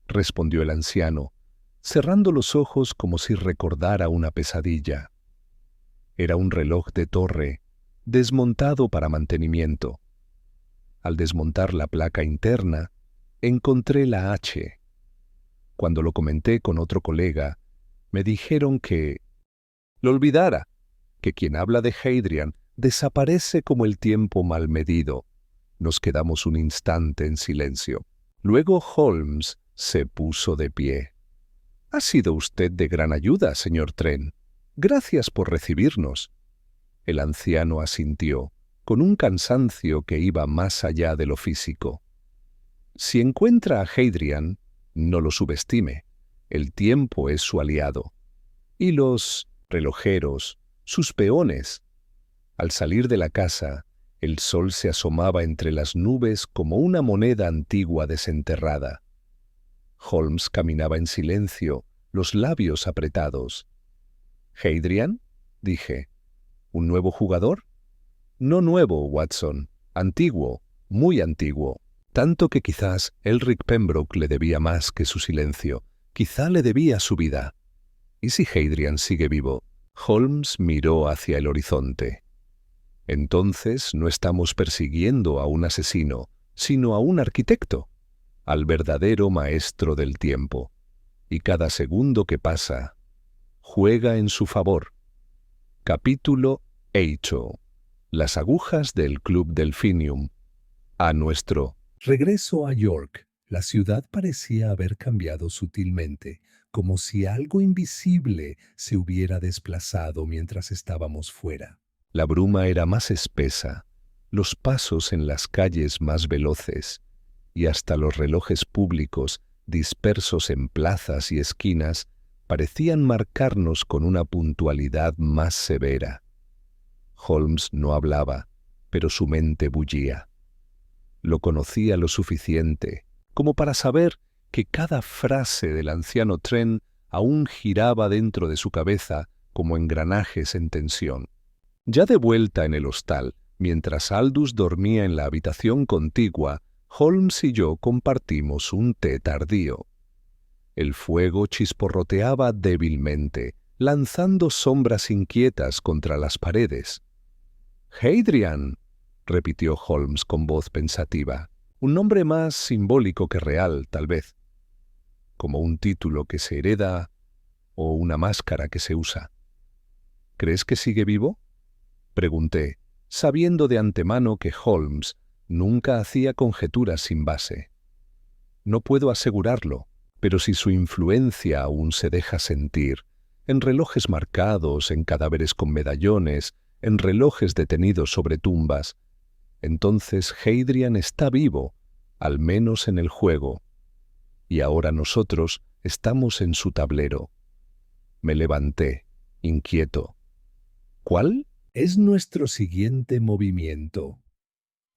respondió el anciano, cerrando los ojos como si recordara una pesadilla. Era un reloj de torre, desmontado para mantenimiento. Al desmontar la placa interna, encontré la H. Cuando lo comenté con otro colega, me dijeron que lo olvidara, que quien habla de Hadrian desaparece como el tiempo mal medido. Nos quedamos un instante en silencio. Luego Holmes se puso de pie. «Ha sido usted de gran ayuda, señor Trent. Gracias por recibirnos». El anciano asintió, con un cansancio que iba más allá de lo físico. «Si encuentra a Hadrian, no lo subestime. El tiempo es su aliado. Y los relojeros, sus peones». Al salir de la casa, el sol se asomaba entre las nubes como una moneda antigua desenterrada. Holmes caminaba en silencio, los labios apretados. «¿Hadrian?», dije. «¿Un nuevo jugador?» «No nuevo, Watson. Antiguo, muy antiguo. Tanto que quizás Elric Pembroke le debía más que su silencio. Quizá le debía su vida. ¿Y si Hadrian sigue vivo?» Holmes miró hacia el horizonte. «Entonces no estamos persiguiendo a un asesino, sino a un arquitecto, al verdadero maestro del tiempo. Y cada segundo que pasa, juega en su favor». Capítulo 8. Las agujas del Club Delphinium. A nuestro regreso a York, la ciudad parecía haber cambiado sutilmente, como si algo invisible se hubiera desplazado mientras estábamos fuera. La bruma era más espesa, los pasos en las calles más veloces, y hasta los relojes públicos, dispersos en plazas y esquinas, parecían marcarnos con una puntualidad más severa. Holmes no hablaba, pero su mente bullía. Lo conocía lo suficiente como para saber que cada frase del anciano Trent aún giraba dentro de su cabeza como engranajes en tensión. Ya de vuelta en el hostal, mientras Aldous dormía en la habitación contigua, Holmes y yo compartimos un té tardío. El fuego chisporroteaba débilmente, lanzando sombras inquietas contra las paredes. «Hadrian», repitió Holmes con voz pensativa, un nombre más simbólico que real, tal vez, como un título que se hereda o una máscara que se usa. «¿Crees que sigue vivo?», pregunté, sabiendo de antemano que Holmes nunca hacía conjeturas sin base. «No puedo asegurarlo, pero si su influencia aún se deja sentir, en relojes marcados, en cadáveres con medallones, en relojes detenidos sobre tumbas, entonces Hadrian está vivo, al menos en el juego, y ahora nosotros estamos en su tablero». Me levanté, inquieto. «¿Cuál es nuestro siguiente movimiento?».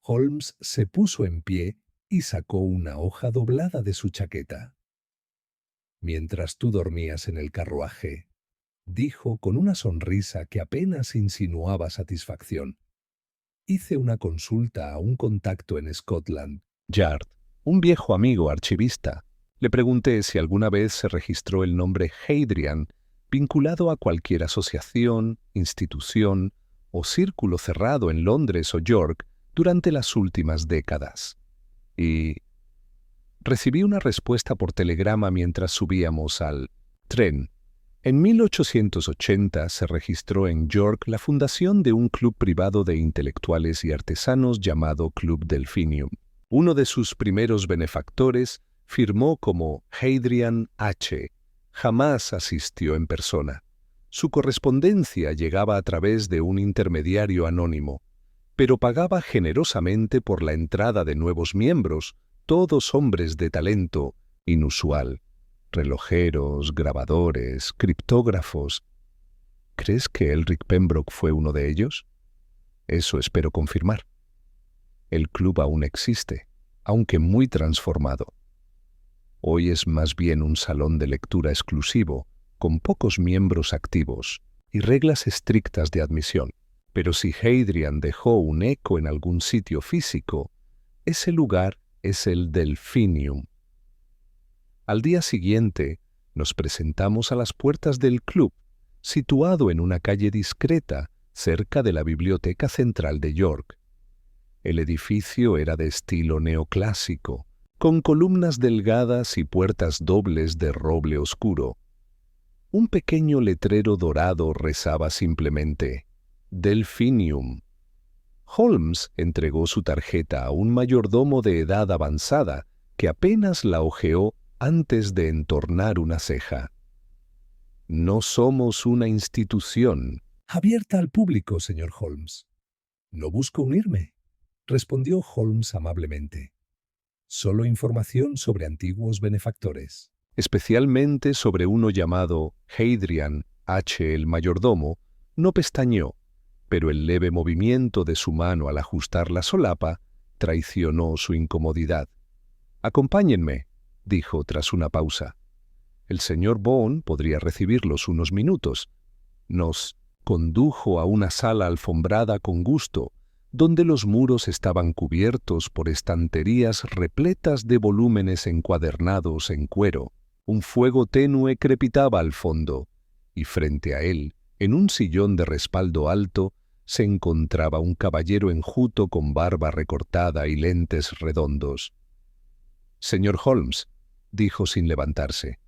Holmes se puso en pie y sacó una hoja doblada de su chaqueta. «Mientras tú dormías en el carruaje», dijo con una sonrisa que apenas insinuaba satisfacción, «hice una consulta a un contacto en Scotland Yard, un viejo amigo archivista. Le pregunté si alguna vez se registró el nombre Hadrian vinculado a cualquier asociación, institución o círculo cerrado en Londres o York durante las últimas décadas. Y recibí una respuesta por telegrama mientras subíamos al tren. En 1880 se registró en York la fundación de un club privado de intelectuales y artesanos llamado Club Delphinium. Uno de sus primeros benefactores firmó como Hadrian H. Jamás asistió en persona. Su correspondencia llegaba a través de un intermediario anónimo, pero pagaba generosamente por la entrada de nuevos miembros, todos hombres de talento inusual. Relojeros, grabadores, criptógrafos. ¿Crees que Elric Pembroke fue uno de ellos? Eso espero confirmar. El club aún existe, aunque muy transformado. Hoy es más bien un salón de lectura exclusivo, con pocos miembros activos y reglas estrictas de admisión. Pero si Hadrian dejó un eco en algún sitio físico, ese lugar es el Delphinium. Al día siguiente, nos presentamos a las puertas del club, situado en una calle discreta, cerca de la Biblioteca Central de York. El edificio era de estilo neoclásico, con columnas delgadas y puertas dobles de roble oscuro. Un pequeño letrero dorado rezaba simplemente «Delphinium». Holmes entregó su tarjeta a un mayordomo de edad avanzada que apenas la hojeó antes de entornar una ceja. «No somos una institución abierta al público, señor Holmes. No busco unirme», respondió Holmes amablemente. «Solo información sobre antiguos benefactores, especialmente sobre uno llamado Hadrian H. el mayordomo». No pestañeó, pero el leve movimiento de su mano al ajustar la solapa traicionó su incomodidad. «Acompáñenme», dijo tras una pausa. «El señor Bourne podría recibirlos unos minutos». Nos condujo a una sala alfombrada con gusto, donde los muros estaban cubiertos por estanterías repletas de volúmenes encuadernados en cuero. Un fuego tenue crepitaba al fondo, y frente a él, en un sillón de respaldo alto, se encontraba un caballero enjuto con barba recortada y lentes redondos. «Señor Holmes», dijo sin levantarse,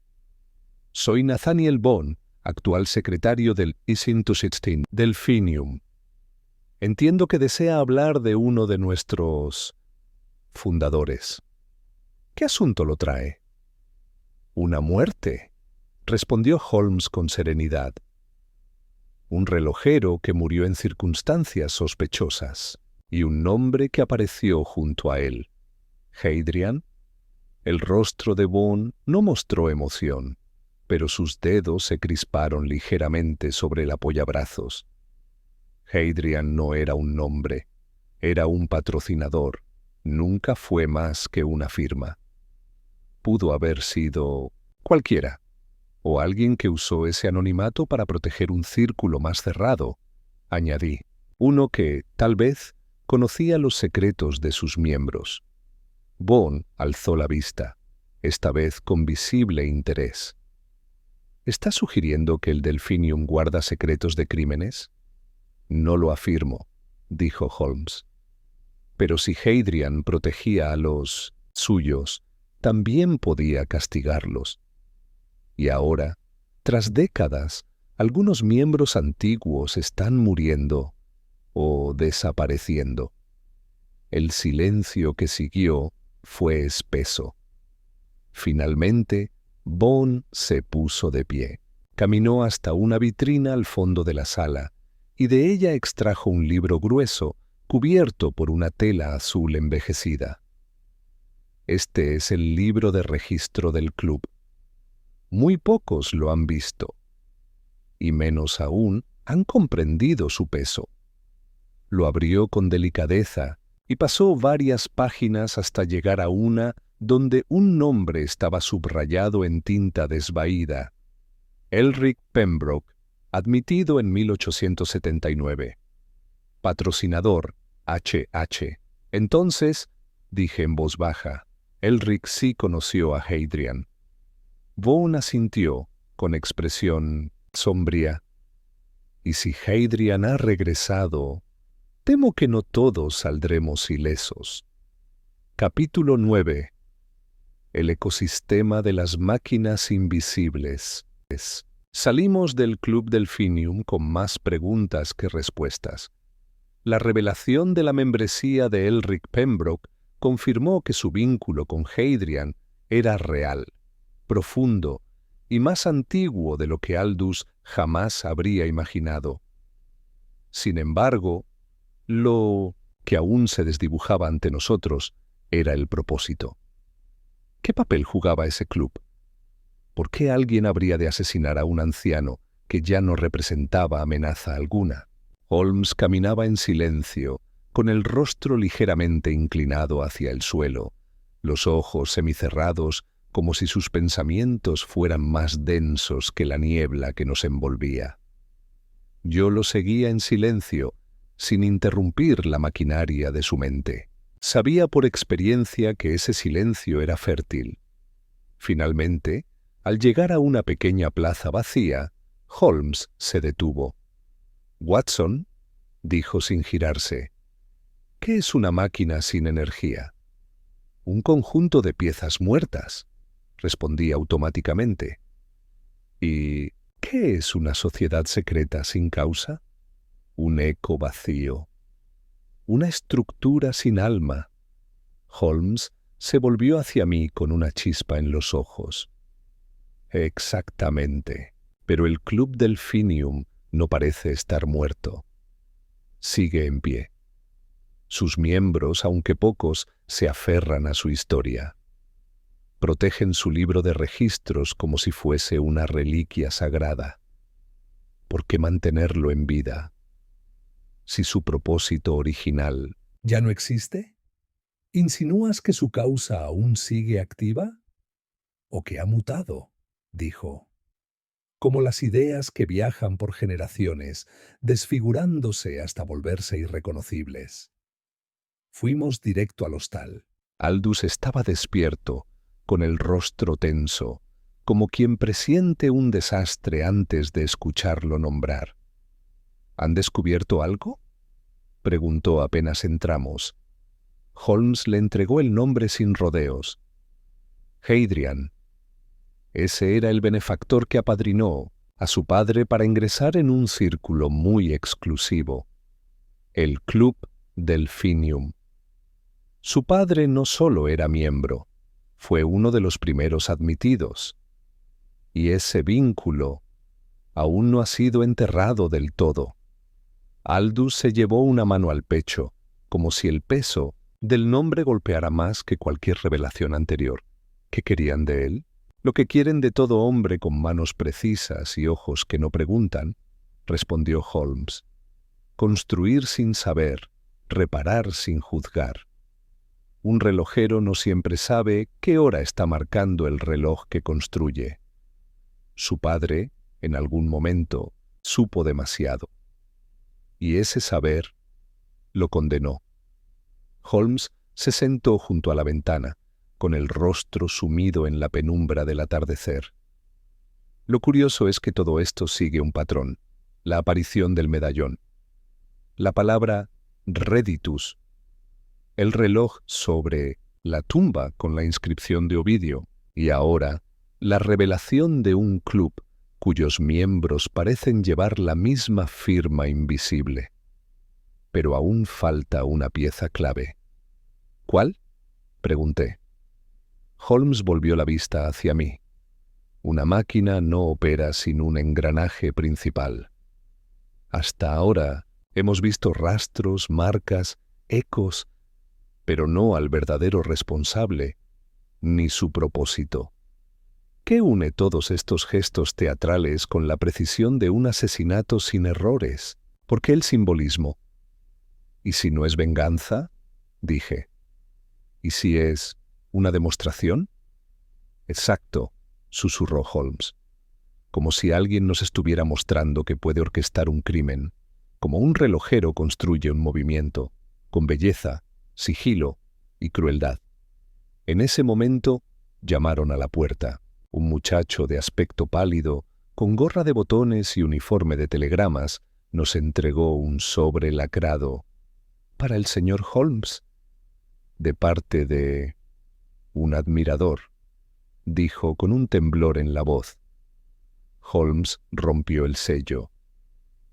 «soy Nathaniel Bourne, actual secretario del Institution Delphinium. Entiendo que desea hablar de uno de nuestros fundadores. ¿Qué asunto lo trae?» «Una muerte», respondió Holmes con serenidad. «Un relojero que murió en circunstancias sospechosas, y un nombre que apareció junto a él. ¿Hadrian?» El rostro de Bourne no mostró emoción, pero sus dedos se crisparon ligeramente sobre el apoyabrazos. Hadrian no era un nombre, era un patrocinador, nunca fue más que una firma. Pudo haber sido cualquiera, o alguien que usó ese anonimato para proteger un círculo más cerrado, añadí, uno que, tal vez, conocía los secretos de sus miembros. Bourne alzó la vista, esta vez con visible interés. ¿Está sugiriendo que el Delphinium guarda secretos de crímenes? No lo afirmo, dijo Holmes. Pero si Hadrian protegía a los suyos, también podía castigarlos. Y ahora, tras décadas, algunos miembros antiguos están muriendo o desapareciendo. El silencio que siguió fue espeso. Finalmente, Bourne se puso de pie. Caminó hasta una vitrina al fondo de la sala y de ella extrajo un libro grueso cubierto por una tela azul envejecida. Este es el libro de registro del club. Muy pocos lo han visto, y menos aún han comprendido su peso. Lo abrió con delicadeza y pasó varias páginas hasta llegar a una donde un nombre estaba subrayado en tinta desvaída. Elric Pembroke, admitido en 1879. Patrocinador, H.H. Entonces, dije en voz baja, Elric sí conoció a Hadrian. Bourne asintió, con expresión sombría. Y si Hadrian ha regresado, temo que no todos saldremos ilesos. Capítulo 9. El ecosistema de las máquinas invisibles. Salimos del Club Delphinium con más preguntas que respuestas. La revelación de la membresía de Elric Pembroke confirmó que su vínculo con Hadrian era real, profundo y más antiguo de lo que Aldous jamás habría imaginado. Sin embargo, lo que aún se desdibujaba ante nosotros, era el propósito. ¿Qué papel jugaba ese club? ¿Por qué alguien habría de asesinar a un anciano que ya no representaba amenaza alguna? Holmes caminaba en silencio, con el rostro ligeramente inclinado hacia el suelo, los ojos semicerrados como si sus pensamientos fueran más densos que la niebla que nos envolvía. Yo lo seguía en silencio, sin interrumpir la maquinaria de su mente. Sabía por experiencia que ese silencio era fértil. Finalmente, al llegar a una pequeña plaza vacía, Holmes se detuvo. «Watson», dijo sin girarse, «¿qué es una máquina sin energía?» «Un conjunto de piezas muertas», respondí automáticamente. «¿Y qué es una sociedad secreta sin causa?» «Un eco vacío. Una estructura sin alma». Holmes se volvió hacia mí con una chispa en los ojos. «Exactamente. Pero el Club Delphinium no parece estar muerto. Sigue en pie. Sus miembros, aunque pocos, se aferran a su historia. Protegen su libro de registros como si fuese una reliquia sagrada. ¿Por qué mantenerlo en vida? Si su propósito original ¿Ya no existe? ¿Insinúas que su causa aún sigue activa? ¿O que ha mutado?, dijo. Como las ideas que viajan por generaciones, desfigurándose hasta volverse irreconocibles. Fuimos directo al hostal. Aldous estaba despierto, con el rostro tenso, como quien presiente un desastre antes de escucharlo nombrar. ¿Han descubierto algo?, preguntó apenas entramos. Holmes le entregó el nombre sin rodeos. Hadrian. Ese era el benefactor que apadrinó a su padre para ingresar en un círculo muy exclusivo, el Club Delphinium. Su padre no solo era miembro, fue uno de los primeros admitidos. Y ese vínculo aún no ha sido enterrado del todo. Aldous se llevó una mano al pecho, como si el peso del nombre golpeara más que cualquier revelación anterior. ¿Qué querían de él? Lo que quieren de todo hombre con manos precisas y ojos que no preguntan, respondió Holmes. Construir sin saber, reparar sin juzgar. Un relojero no siempre sabe qué hora está marcando el reloj que construye. Su padre, en algún momento, supo demasiado. Y ese saber lo condenó. Holmes se sentó junto a la ventana, con el rostro sumido en la penumbra del atardecer. Lo curioso es que todo esto sigue un patrón, la aparición del medallón. La palabra Reditus, el reloj sobre la tumba con la inscripción de Ovidio, y ahora la revelación de un club cuyos miembros parecen llevar la misma firma invisible. Pero aún falta una pieza clave. ¿Cuál?, pregunté. Holmes volvió la vista hacia mí. Una máquina no opera sin un engranaje principal. Hasta ahora hemos visto rastros, marcas, ecos, pero no al verdadero responsable, ni su propósito. ¿Qué une todos estos gestos teatrales con la precisión de un asesinato sin errores? ¿Por qué el simbolismo? ¿Y si no es venganza?, dije. ¿Y si es una demostración? Exacto, susurró Holmes, como si alguien nos estuviera mostrando que puede orquestar un crimen, como un relojero construye un movimiento, con belleza, sigilo y crueldad. En ese momento llamaron a la puerta. Un muchacho de aspecto pálido, con gorra de botones y uniforme de telegramas, nos entregó un sobre lacrado. «Para el señor Holmes», de parte de un admirador, dijo con un temblor en la voz. Holmes rompió el sello.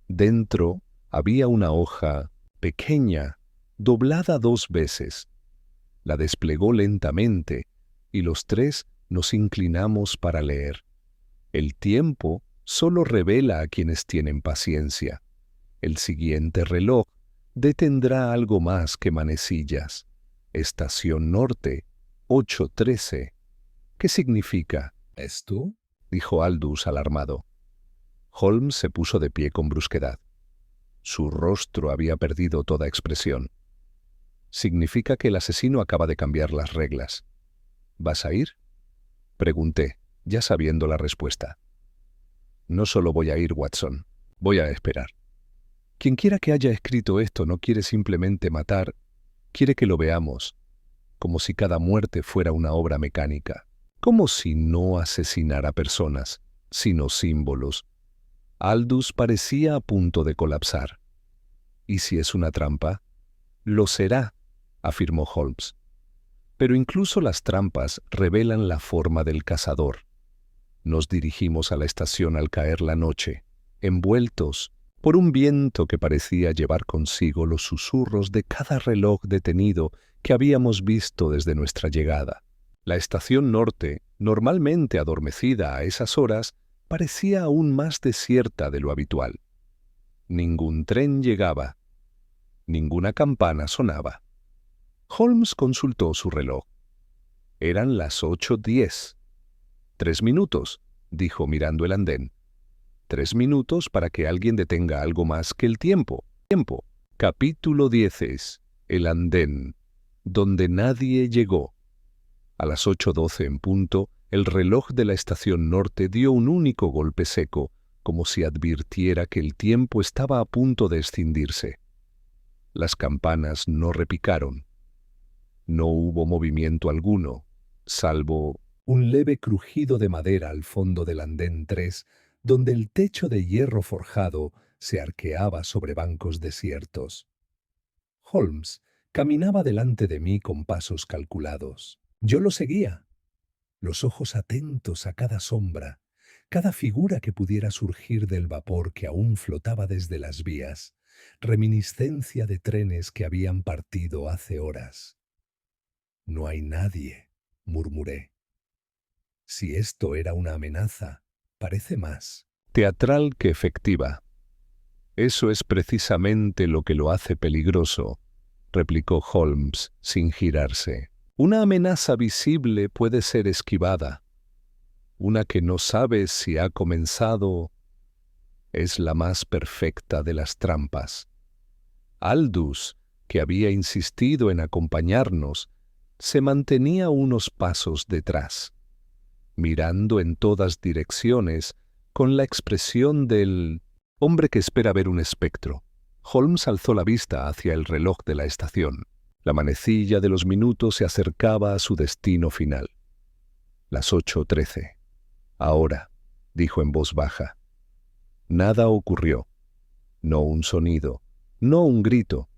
Dentro había una hoja pequeña, doblada 2 veces. La desplegó lentamente y los 3 nos inclinamos para leer. El tiempo solo revela a quienes tienen paciencia. El siguiente reloj detendrá algo más que manecillas. Estación Norte, 8:13. ¿Qué significa? ¿Es tú? Dijo Aldous alarmado. Holmes se puso de pie con brusquedad. Su rostro había perdido toda expresión. Significa que el asesino acaba de cambiar las reglas. ¿Vas a ir? Pregunté, ya sabiendo la respuesta. No solo voy a ir, Watson. Voy a esperar. Quienquiera que haya escrito esto no quiere simplemente matar, quiere que lo veamos, como si cada muerte fuera una obra mecánica, como si no asesinara personas, sino símbolos. Aldous parecía a punto de colapsar. ¿Y si es una trampa? Lo será, afirmó Holmes. Pero incluso las trampas revelan la forma del cazador. Nos dirigimos a la estación al caer la noche, envueltos por un viento que parecía llevar consigo los susurros de cada reloj detenido que habíamos visto desde nuestra llegada. La estación norte, normalmente adormecida a esas horas, parecía aún más desierta de lo habitual. Ningún tren llegaba. Ninguna campana sonaba. Holmes consultó su reloj. Eran las 8:10. 3 minutos, dijo mirando el andén. 3 minutos para que alguien detenga algo más que el tiempo. Capítulo 10. El andén, donde nadie llegó. A las 8:12 en punto, el reloj de la estación norte dio un único golpe seco, como si advirtiera que el tiempo estaba a punto de escindirse. Las campanas no repicaron. No hubo movimiento alguno, salvo un leve crujido de madera al fondo del andén 3, donde el techo de hierro forjado se arqueaba sobre bancos desiertos. Holmes caminaba delante de mí con pasos calculados. Yo lo seguía, los ojos atentos a cada sombra, cada figura que pudiera surgir del vapor que aún flotaba desde las vías, reminiscencia de trenes que habían partido hace horas. «No hay nadie», murmuré. Si esto era una amenaza, parece más teatral que efectiva. Eso es precisamente lo que lo hace peligroso, replicó Holmes sin girarse. Una amenaza visible puede ser esquivada. Una que no sabes si ha comenzado es la más perfecta de las trampas. Aldous, que había insistido en acompañarnos, se mantenía unos pasos detrás, mirando en todas direcciones con la expresión del hombre que espera ver un espectro. Holmes alzó la vista hacia el reloj de la estación. La manecilla de los minutos se acercaba a su destino final. Las 8:13. Ahora, dijo en voz baja. Nada ocurrió. No un sonido, no un grito,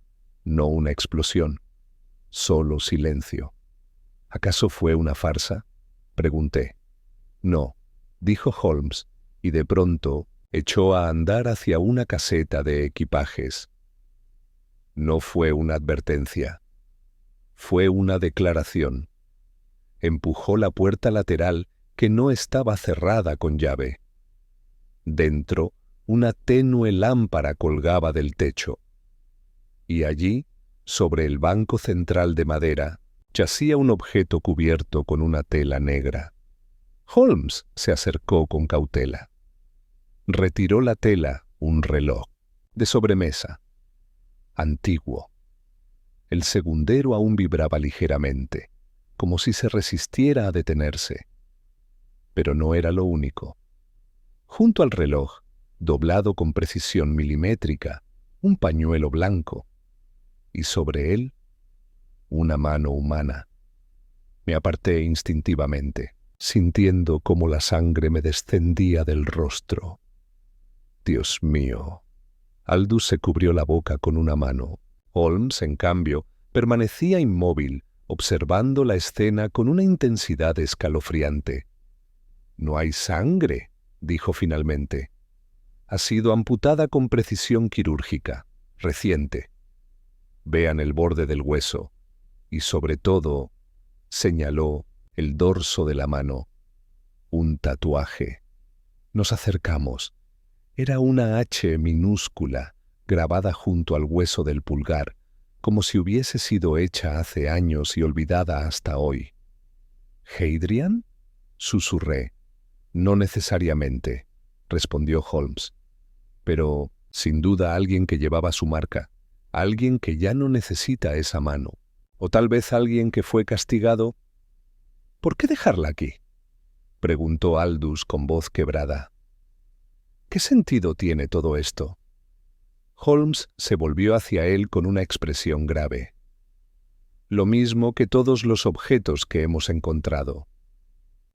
no una explosión. Solo silencio. ¿Acaso fue una farsa? Pregunté. No, dijo Holmes, y de pronto echó a andar hacia una caseta de equipajes. No fue una advertencia. Fue una declaración. Empujó la puerta lateral que no estaba cerrada con llave. Dentro, una tenue lámpara colgaba del techo. Y allí, sobre el banco central de madera, yacía un objeto cubierto con una tela negra. Holmes se acercó con cautela. Retiró la tela, un reloj, de sobremesa, antiguo. El segundero aún vibraba ligeramente, como si se resistiera a detenerse. Pero no era lo único. Junto al reloj, doblado con precisión milimétrica, un pañuelo blanco, y sobre él, una mano humana. Me aparté instintivamente, sintiendo cómo la sangre me descendía del rostro. Dios mío. Aldous se cubrió la boca con una mano. Holmes, en cambio, permanecía inmóvil, observando la escena con una intensidad escalofriante. «No hay sangre», dijo finalmente. «Ha sido amputada con precisión quirúrgica, reciente. Vean el borde del hueso, y sobre todo», señaló el dorso de la mano, «un tatuaje». Nos acercamos. Era una H minúscula, grabada junto al hueso del pulgar, como si hubiese sido hecha hace años y olvidada hasta hoy. —¿Hadrian? —susurré. —No necesariamente —respondió Holmes—, pero sin duda alguien que llevaba su marca, alguien que ya no necesita esa mano, o tal vez alguien que fue castigado. —¿Por qué dejarla aquí? —preguntó Aldous con voz quebrada. —¿Qué sentido tiene todo esto? Holmes se volvió hacia él con una expresión grave. Lo mismo que todos los objetos que hemos encontrado.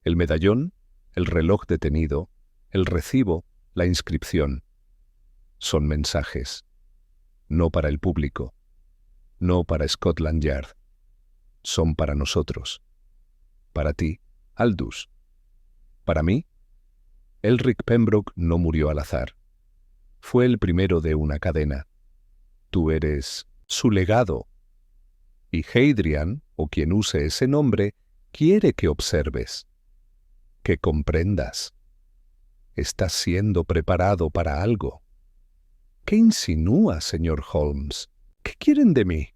El medallón, el reloj detenido, el recibo, la inscripción. Son mensajes. No para el público. No para Scotland Yard. Son para nosotros. Para ti, Aldous. Para mí, Elric Pembroke no murió al azar. Fue el primero de una cadena. Tú eres su legado. Y Hadrian, o quien use ese nombre, quiere que observes, que comprendas. Estás siendo preparado para algo. ¿Qué insinúa, señor Holmes? ¿Qué quieren de mí?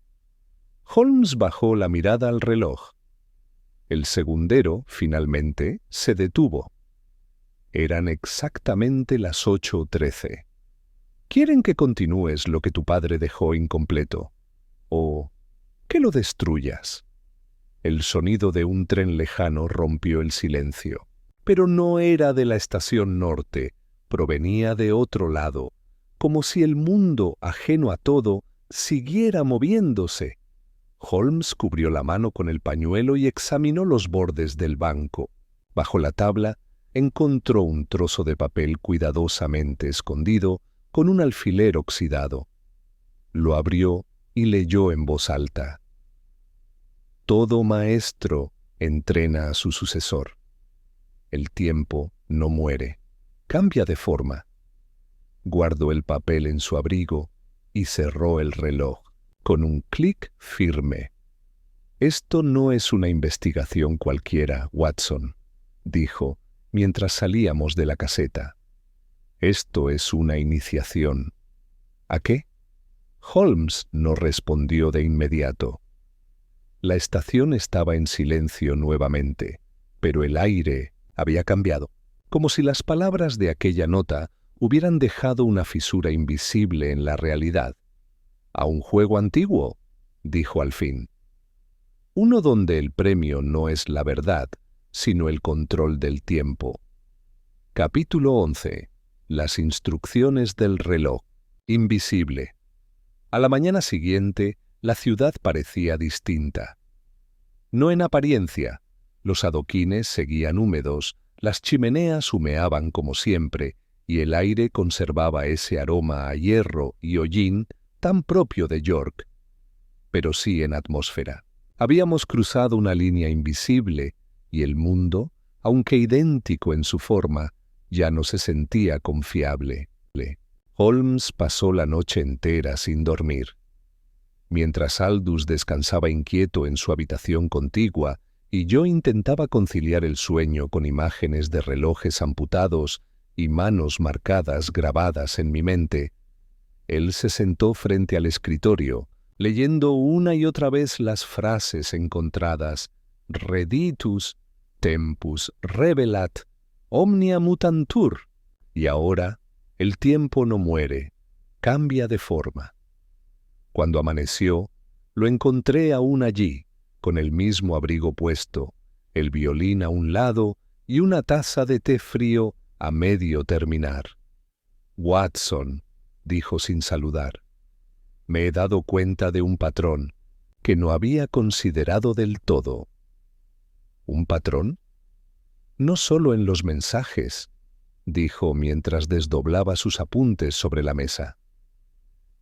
Holmes bajó la mirada al reloj. El segundero, finalmente, se detuvo. Eran exactamente las 8:13. Quieren que continúes lo que tu padre dejó incompleto, o que lo destruyas. El sonido de un tren lejano rompió el silencio, pero no era de la estación norte, provenía de otro lado, como si el mundo, ajeno a todo, siguiera moviéndose. Holmes cubrió la mano con el pañuelo y examinó los bordes del banco. Bajo la tabla encontró un trozo de papel cuidadosamente escondido con un alfiler oxidado. Lo abrió y leyó en voz alta. Todo maestro entrena a su sucesor. El tiempo no muere, cambia de forma. Guardó el papel en su abrigo y cerró el reloj con un clic firme. Esto no es una investigación cualquiera, Watson, dijo, mientras salíamos de la caseta. Esto es una iniciación. ¿A qué? Holmes no respondió de inmediato. La estación estaba en silencio nuevamente, pero el aire había cambiado, como si las palabras de aquella nota hubieran dejado una fisura invisible en la realidad. «¿A un juego antiguo?», dijo al fin. «Uno donde el premio no es la verdad, sino el control del tiempo». Capítulo 11. Las instrucciones del reloj. Invisible. A la mañana siguiente, la ciudad parecía distinta. No en apariencia. Los adoquines seguían húmedos, las chimeneas humeaban como siempre, y el aire conservaba ese aroma a hierro y hollín tan propio de York. Pero sí en atmósfera. Habíamos cruzado una línea invisible, y el mundo, aunque idéntico en su forma, ya no se sentía confiable. Holmes pasó la noche entera sin dormir. Mientras Aldous descansaba inquieto en su habitación contigua y yo intentaba conciliar el sueño con imágenes de relojes amputados y manos marcadas grabadas en mi mente, él se sentó frente al escritorio, leyendo una y otra vez las frases encontradas «Reditus, tempus revelat, omnia mutantur», y ahora el tiempo no muere, cambia de forma. Cuando amaneció, lo encontré aún allí, con el mismo abrigo puesto, el violín a un lado y una taza de té frío a medio terminar. «Watson», dijo sin saludar, «me he dado cuenta de un patrón que no había considerado del todo». «¿Un patrón?» «No solo en los mensajes», dijo mientras desdoblaba sus apuntes sobre la mesa.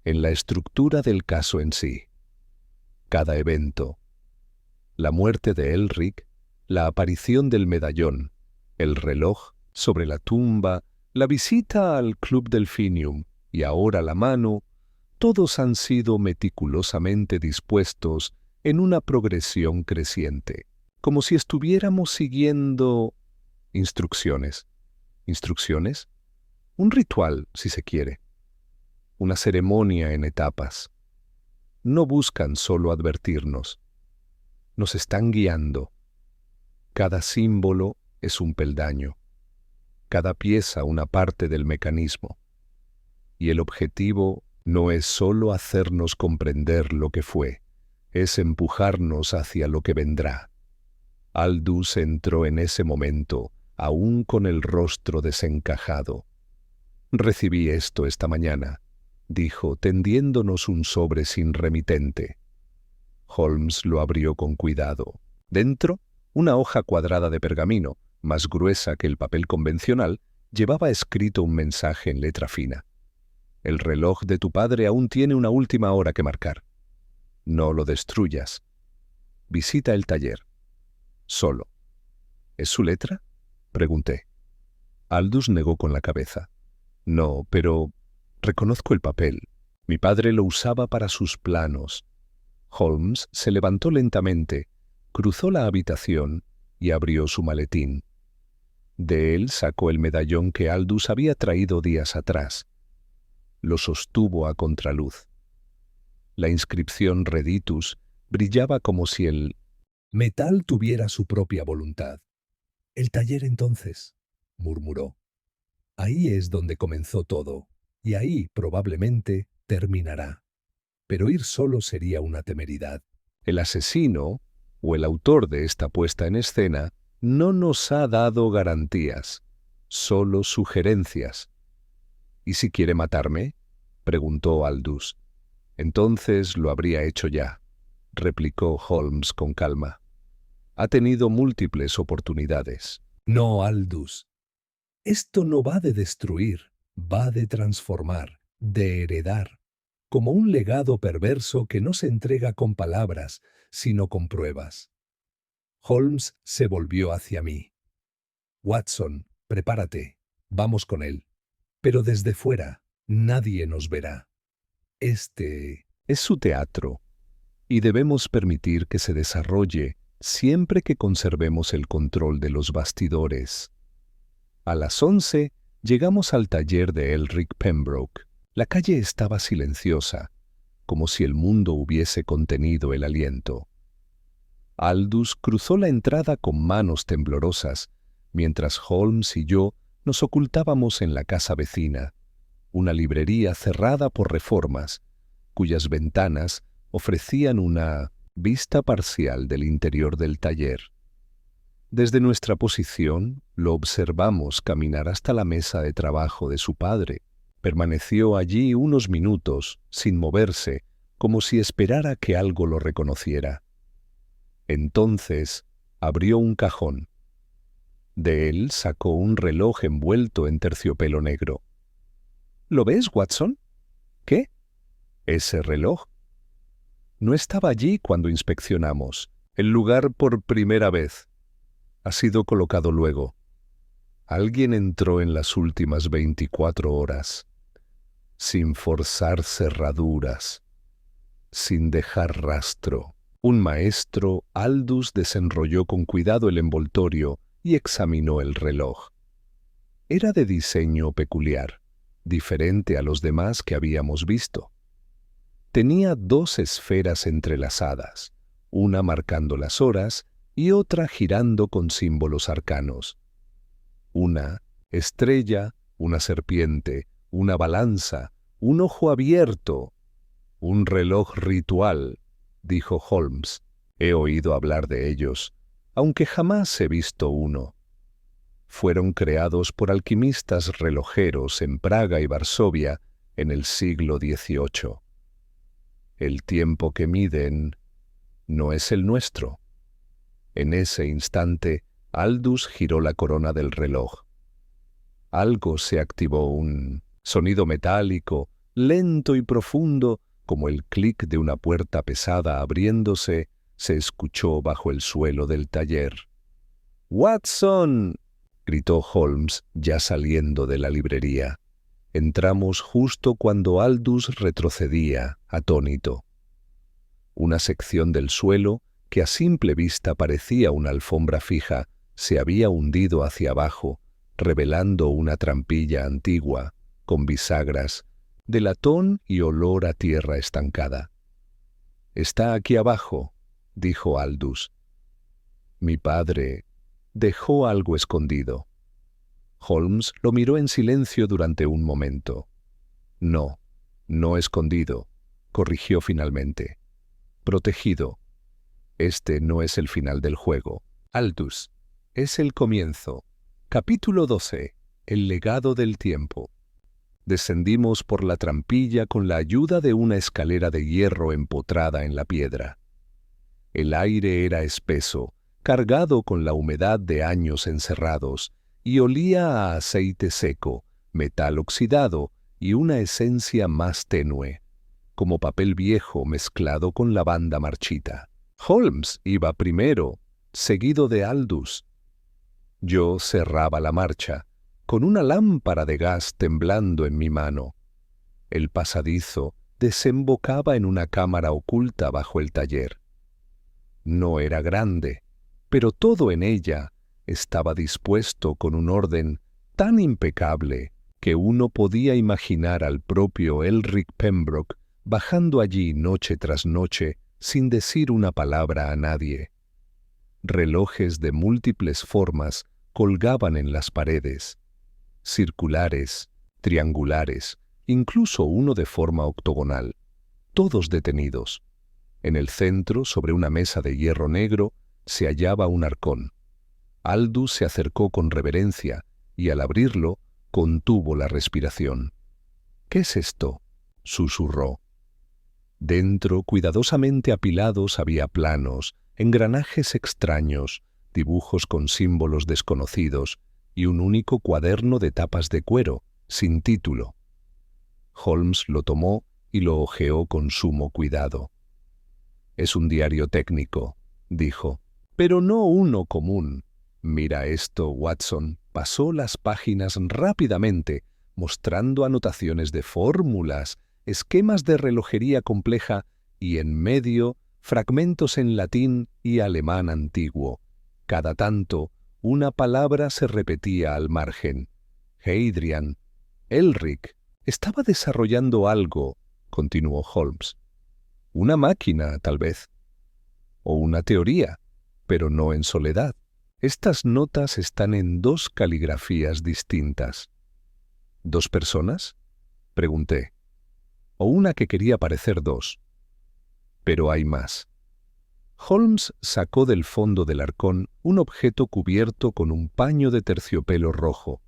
«En la estructura del caso en sí. Cada evento. La muerte de Elric, la aparición del medallón, el reloj sobre la tumba, la visita al Club Delphinium y ahora la mano, todos han sido meticulosamente dispuestos en una progresión creciente, como si estuviéramos siguiendo instrucciones. ¿Instrucciones? Un ritual, si se quiere. una ceremonia en etapas. No buscan solo advertirnos, nos están guiando. Cada símbolo es un peldaño, cada pieza una parte del mecanismo. Y el objetivo no es solo hacernos comprender lo que fue, es empujarnos hacia lo que vendrá. Aldous entró en ese momento, aún con el rostro desencajado. «Recibí esto esta mañana», dijo, tendiéndonos un sobre sin remitente. Holmes lo abrió con cuidado. Dentro, una hoja cuadrada de pergamino, más gruesa que el papel convencional, llevaba escrito un mensaje en letra fina. «El reloj de tu padre aún tiene una última hora que marcar. No lo destruyas. Visita el taller. Solo». «¿Es su letra?», pregunté. Aldous negó con la cabeza. «No, pero reconozco el papel. Mi padre lo usaba para sus planos». Holmes se levantó lentamente, cruzó la habitación y abrió su maletín. De él sacó el medallón que Aldous había traído días atrás. Lo sostuvo a contraluz. La inscripción Reditus brillaba como si el metal tuviera su propia voluntad. «El taller entonces», murmuró. «Ahí es donde comenzó todo, y ahí probablemente terminará. Pero ir solo sería una temeridad». El asesino, o el autor de esta puesta en escena, no nos ha dado garantías, solo sugerencias. «¿Y si quiere matarme?», preguntó Aldous. «Entonces lo habría hecho ya», replicó Holmes con calma. «Ha tenido múltiples oportunidades». «No, Aldous. Esto no va de destruir, va de transformar, de heredar, como un legado perverso que no se entrega con palabras, sino con pruebas». Holmes se volvió hacia mí. «Watson, prepárate. Vamos con él. Pero desde fuera, nadie nos verá. Este es su teatro, y debemos permitir que se desarrolle siempre que conservemos el control de los bastidores». A las 11 llegamos al taller de Elric Pembroke. La calle estaba silenciosa, como si el mundo hubiese contenido el aliento. Aldous cruzó la entrada con manos temblorosas, mientras Holmes y yo nos ocultábamos en la casa vecina, una librería cerrada por reformas, cuyas ventanas ofrecían una vista parcial del interior del taller. Desde nuestra posición lo observamos caminar hasta la mesa de trabajo de su padre. Permaneció allí unos minutos, sin moverse, como si esperara que algo lo reconociera. Entonces abrió un cajón. De él sacó un reloj envuelto en terciopelo negro. «¿Lo ves, Watson?». «¿Qué?». «Ese reloj». No estaba allí cuando inspeccionamos el lugar por primera vez. Ha sido colocado luego. Alguien entró en las últimas 24 horas, sin forzar cerraduras, sin dejar rastro. Un maestro, Aldous desenrolló con cuidado el envoltorio y examinó el reloj. Era de diseño peculiar, diferente a los demás que habíamos visto. Tenía 2 esferas entrelazadas, una marcando las horas y otra girando con símbolos arcanos. Una estrella, una serpiente, una balanza, un ojo abierto. «Un reloj ritual», dijo Holmes. «He oído hablar de ellos, aunque jamás he visto uno. Fueron creados por alquimistas relojeros en Praga y Varsovia en el siglo XVIII. El tiempo que miden no es el nuestro». En ese instante, Aldous giró la corona del reloj. Algo se activó, un sonido metálico, lento y profundo, como el clic de una puerta pesada abriéndose, se escuchó bajo el suelo del taller. «¡Watson!», gritó Holmes, ya saliendo de la librería. Entramos justo cuando Aldous retrocedía, atónito. Una sección del suelo, que a simple vista parecía una alfombra fija, se había hundido hacia abajo, revelando una trampilla antigua, con bisagras, de latón y olor a tierra estancada. «Está aquí abajo», dijo Aldous. «Mi padre dejó algo escondido». Holmes lo miró en silencio durante un momento. «No, no escondido», corrigió finalmente. «Protegido. Este no es el final del juego. Aldous, es el comienzo». Capítulo 12. El legado del tiempo. Descendimos por la trampilla con la ayuda de una escalera de hierro empotrada en la piedra. El aire era espeso, cargado con la humedad de años encerrados, y olía a aceite seco, metal oxidado y una esencia más tenue, como papel viejo mezclado con lavanda marchita. Holmes iba primero, seguido de Aldous. Yo cerraba la marcha, con una lámpara de gas temblando en mi mano. El pasadizo desembocaba en una cámara oculta bajo el taller. No era grande, pero todo en ella estaba dispuesto con un orden tan impecable que uno podía imaginar al propio Elric Pembroke bajando allí noche tras noche sin decir una palabra a nadie. Relojes de múltiples formas colgaban en las paredes, circulares, triangulares, incluso uno de forma octogonal, todos detenidos. En el centro, sobre una mesa de hierro negro, se hallaba un arcón. Aldous se acercó con reverencia y al abrirlo contuvo la respiración. «¿Qué es esto?», susurró. Dentro, cuidadosamente apilados, había planos, engranajes extraños, dibujos con símbolos desconocidos y un único cuaderno de tapas de cuero, sin título. Holmes lo tomó y lo hojeó con sumo cuidado. «Es un diario técnico», dijo, «pero no uno común. Mira esto, Watson». Pasó las páginas rápidamente, mostrando anotaciones de fórmulas, esquemas de relojería compleja y, en medio, fragmentos en latín y alemán antiguo. Cada tanto, una palabra se repetía al margen. Hadrian, Elric, estaba desarrollando algo, continuó Holmes. Una máquina, tal vez. O una teoría, pero no en soledad. Estas notas están en dos caligrafías distintas. ¿Dos personas?, pregunté. O una que quería parecer dos. Pero hay más. Holmes sacó del fondo del arcón un objeto cubierto con un paño de terciopelo rojo.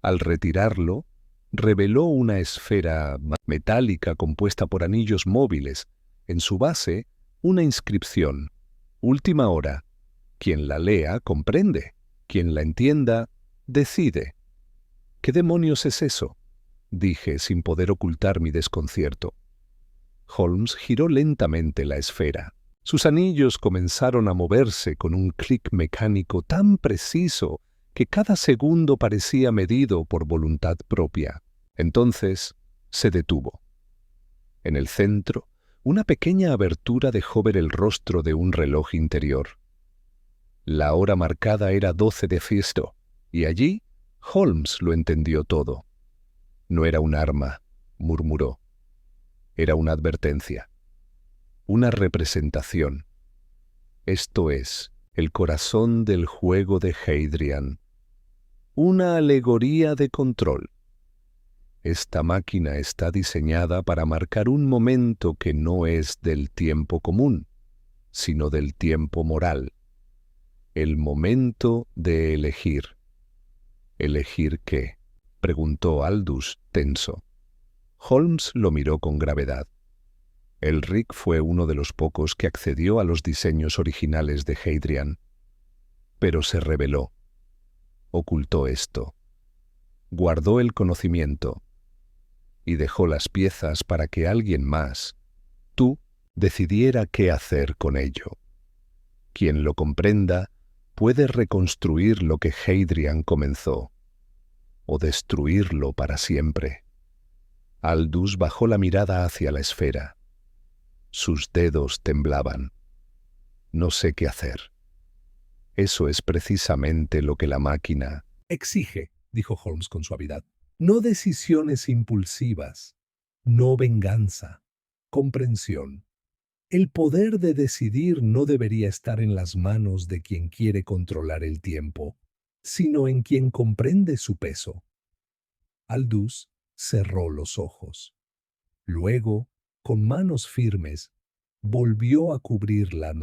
Al retirarlo, reveló una esfera metálica compuesta por anillos móviles. En su base, una inscripción: «Última hora». Quien la lea comprende, quien la entienda decide. «¿Qué demonios es eso?», dije sin poder ocultar mi desconcierto. Holmes giró lentamente la esfera. Sus anillos comenzaron a moverse con un clic mecánico tan preciso que cada segundo parecía medido por voluntad propia. Entonces se detuvo. En el centro, una pequeña abertura dejó ver el rostro de un reloj interior. La hora marcada era 12 de festo, y allí Holmes lo entendió todo. «No era un arma», murmuró. «Era una advertencia. Una representación. Esto es, el corazón del juego de Hadrian. Una alegoría de control. Esta máquina está diseñada para marcar un momento que no es del tiempo común, sino del tiempo moral. El momento de elegir». «¿Elegir qué?», preguntó Aldous, tenso. Holmes lo miró con gravedad. Elric fue uno de los pocos que accedió a los diseños originales de Hadrian. Pero se rebeló. Ocultó esto. Guardó el conocimiento. Y dejó las piezas para que alguien más, tú, decidiera qué hacer con ello. Quien lo comprenda puede reconstruir lo que Hadrian comenzó, o destruirlo para siempre. Aldous bajó la mirada hacia la esfera. Sus dedos temblaban. «No sé qué hacer». «Eso es precisamente lo que la máquina...» «Exige», dijo Holmes con suavidad. No decisiones impulsivas, no venganza, comprensión. El poder de decidir no debería estar en las manos de quien quiere controlar el tiempo, sino en quien comprende su peso. Aldous cerró los ojos. Luego, con manos firmes, volvió a cubrir la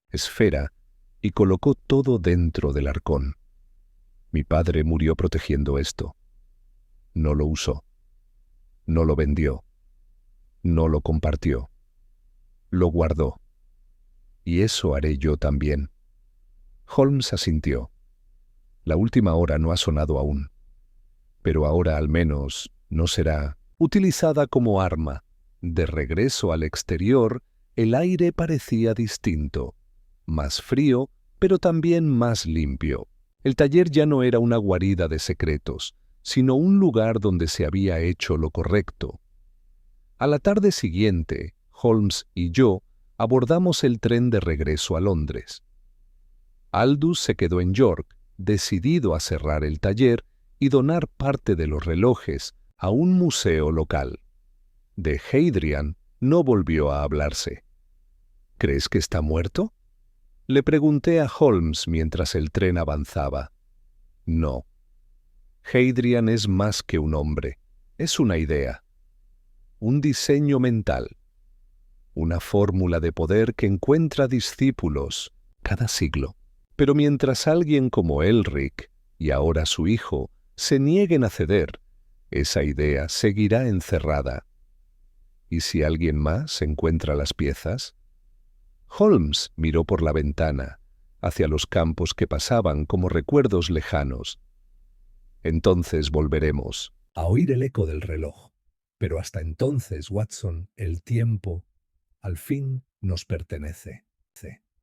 esfera y colocó todo dentro del arcón. Mi padre murió protegiendo esto. No lo usó. No lo vendió. No lo compartió. Lo guardó. Y eso haré yo también. Holmes asintió. La última hora no ha sonado aún. Pero ahora al menos no será utilizada como arma. De regreso al exterior, el aire parecía distinto. Más frío, pero también más limpio. El taller ya no era una guarida de secretos, sino un lugar donde se había hecho lo correcto. A la tarde siguiente, Holmes y yo abordamos el tren de regreso a Londres. Aldous se quedó en York, decidido a cerrar el taller y donar parte de los relojes a un museo local. De Hadrian no volvió a hablarse. ¿Crees que está muerto?, le pregunté a Holmes mientras el tren avanzaba. No. Hadrian es más que un hombre. Es una idea. Un diseño mental. Una fórmula de poder que encuentra discípulos cada siglo. Pero mientras alguien como Elric, y ahora su hijo, se nieguen a ceder, esa idea seguirá encerrada. ¿Y si alguien más encuentra las piezas? Holmes miró por la ventana, hacia los campos que pasaban como recuerdos lejanos. Entonces volveremos a oír el eco del reloj. Pero hasta entonces, Watson, el tiempo, al fin, nos pertenece.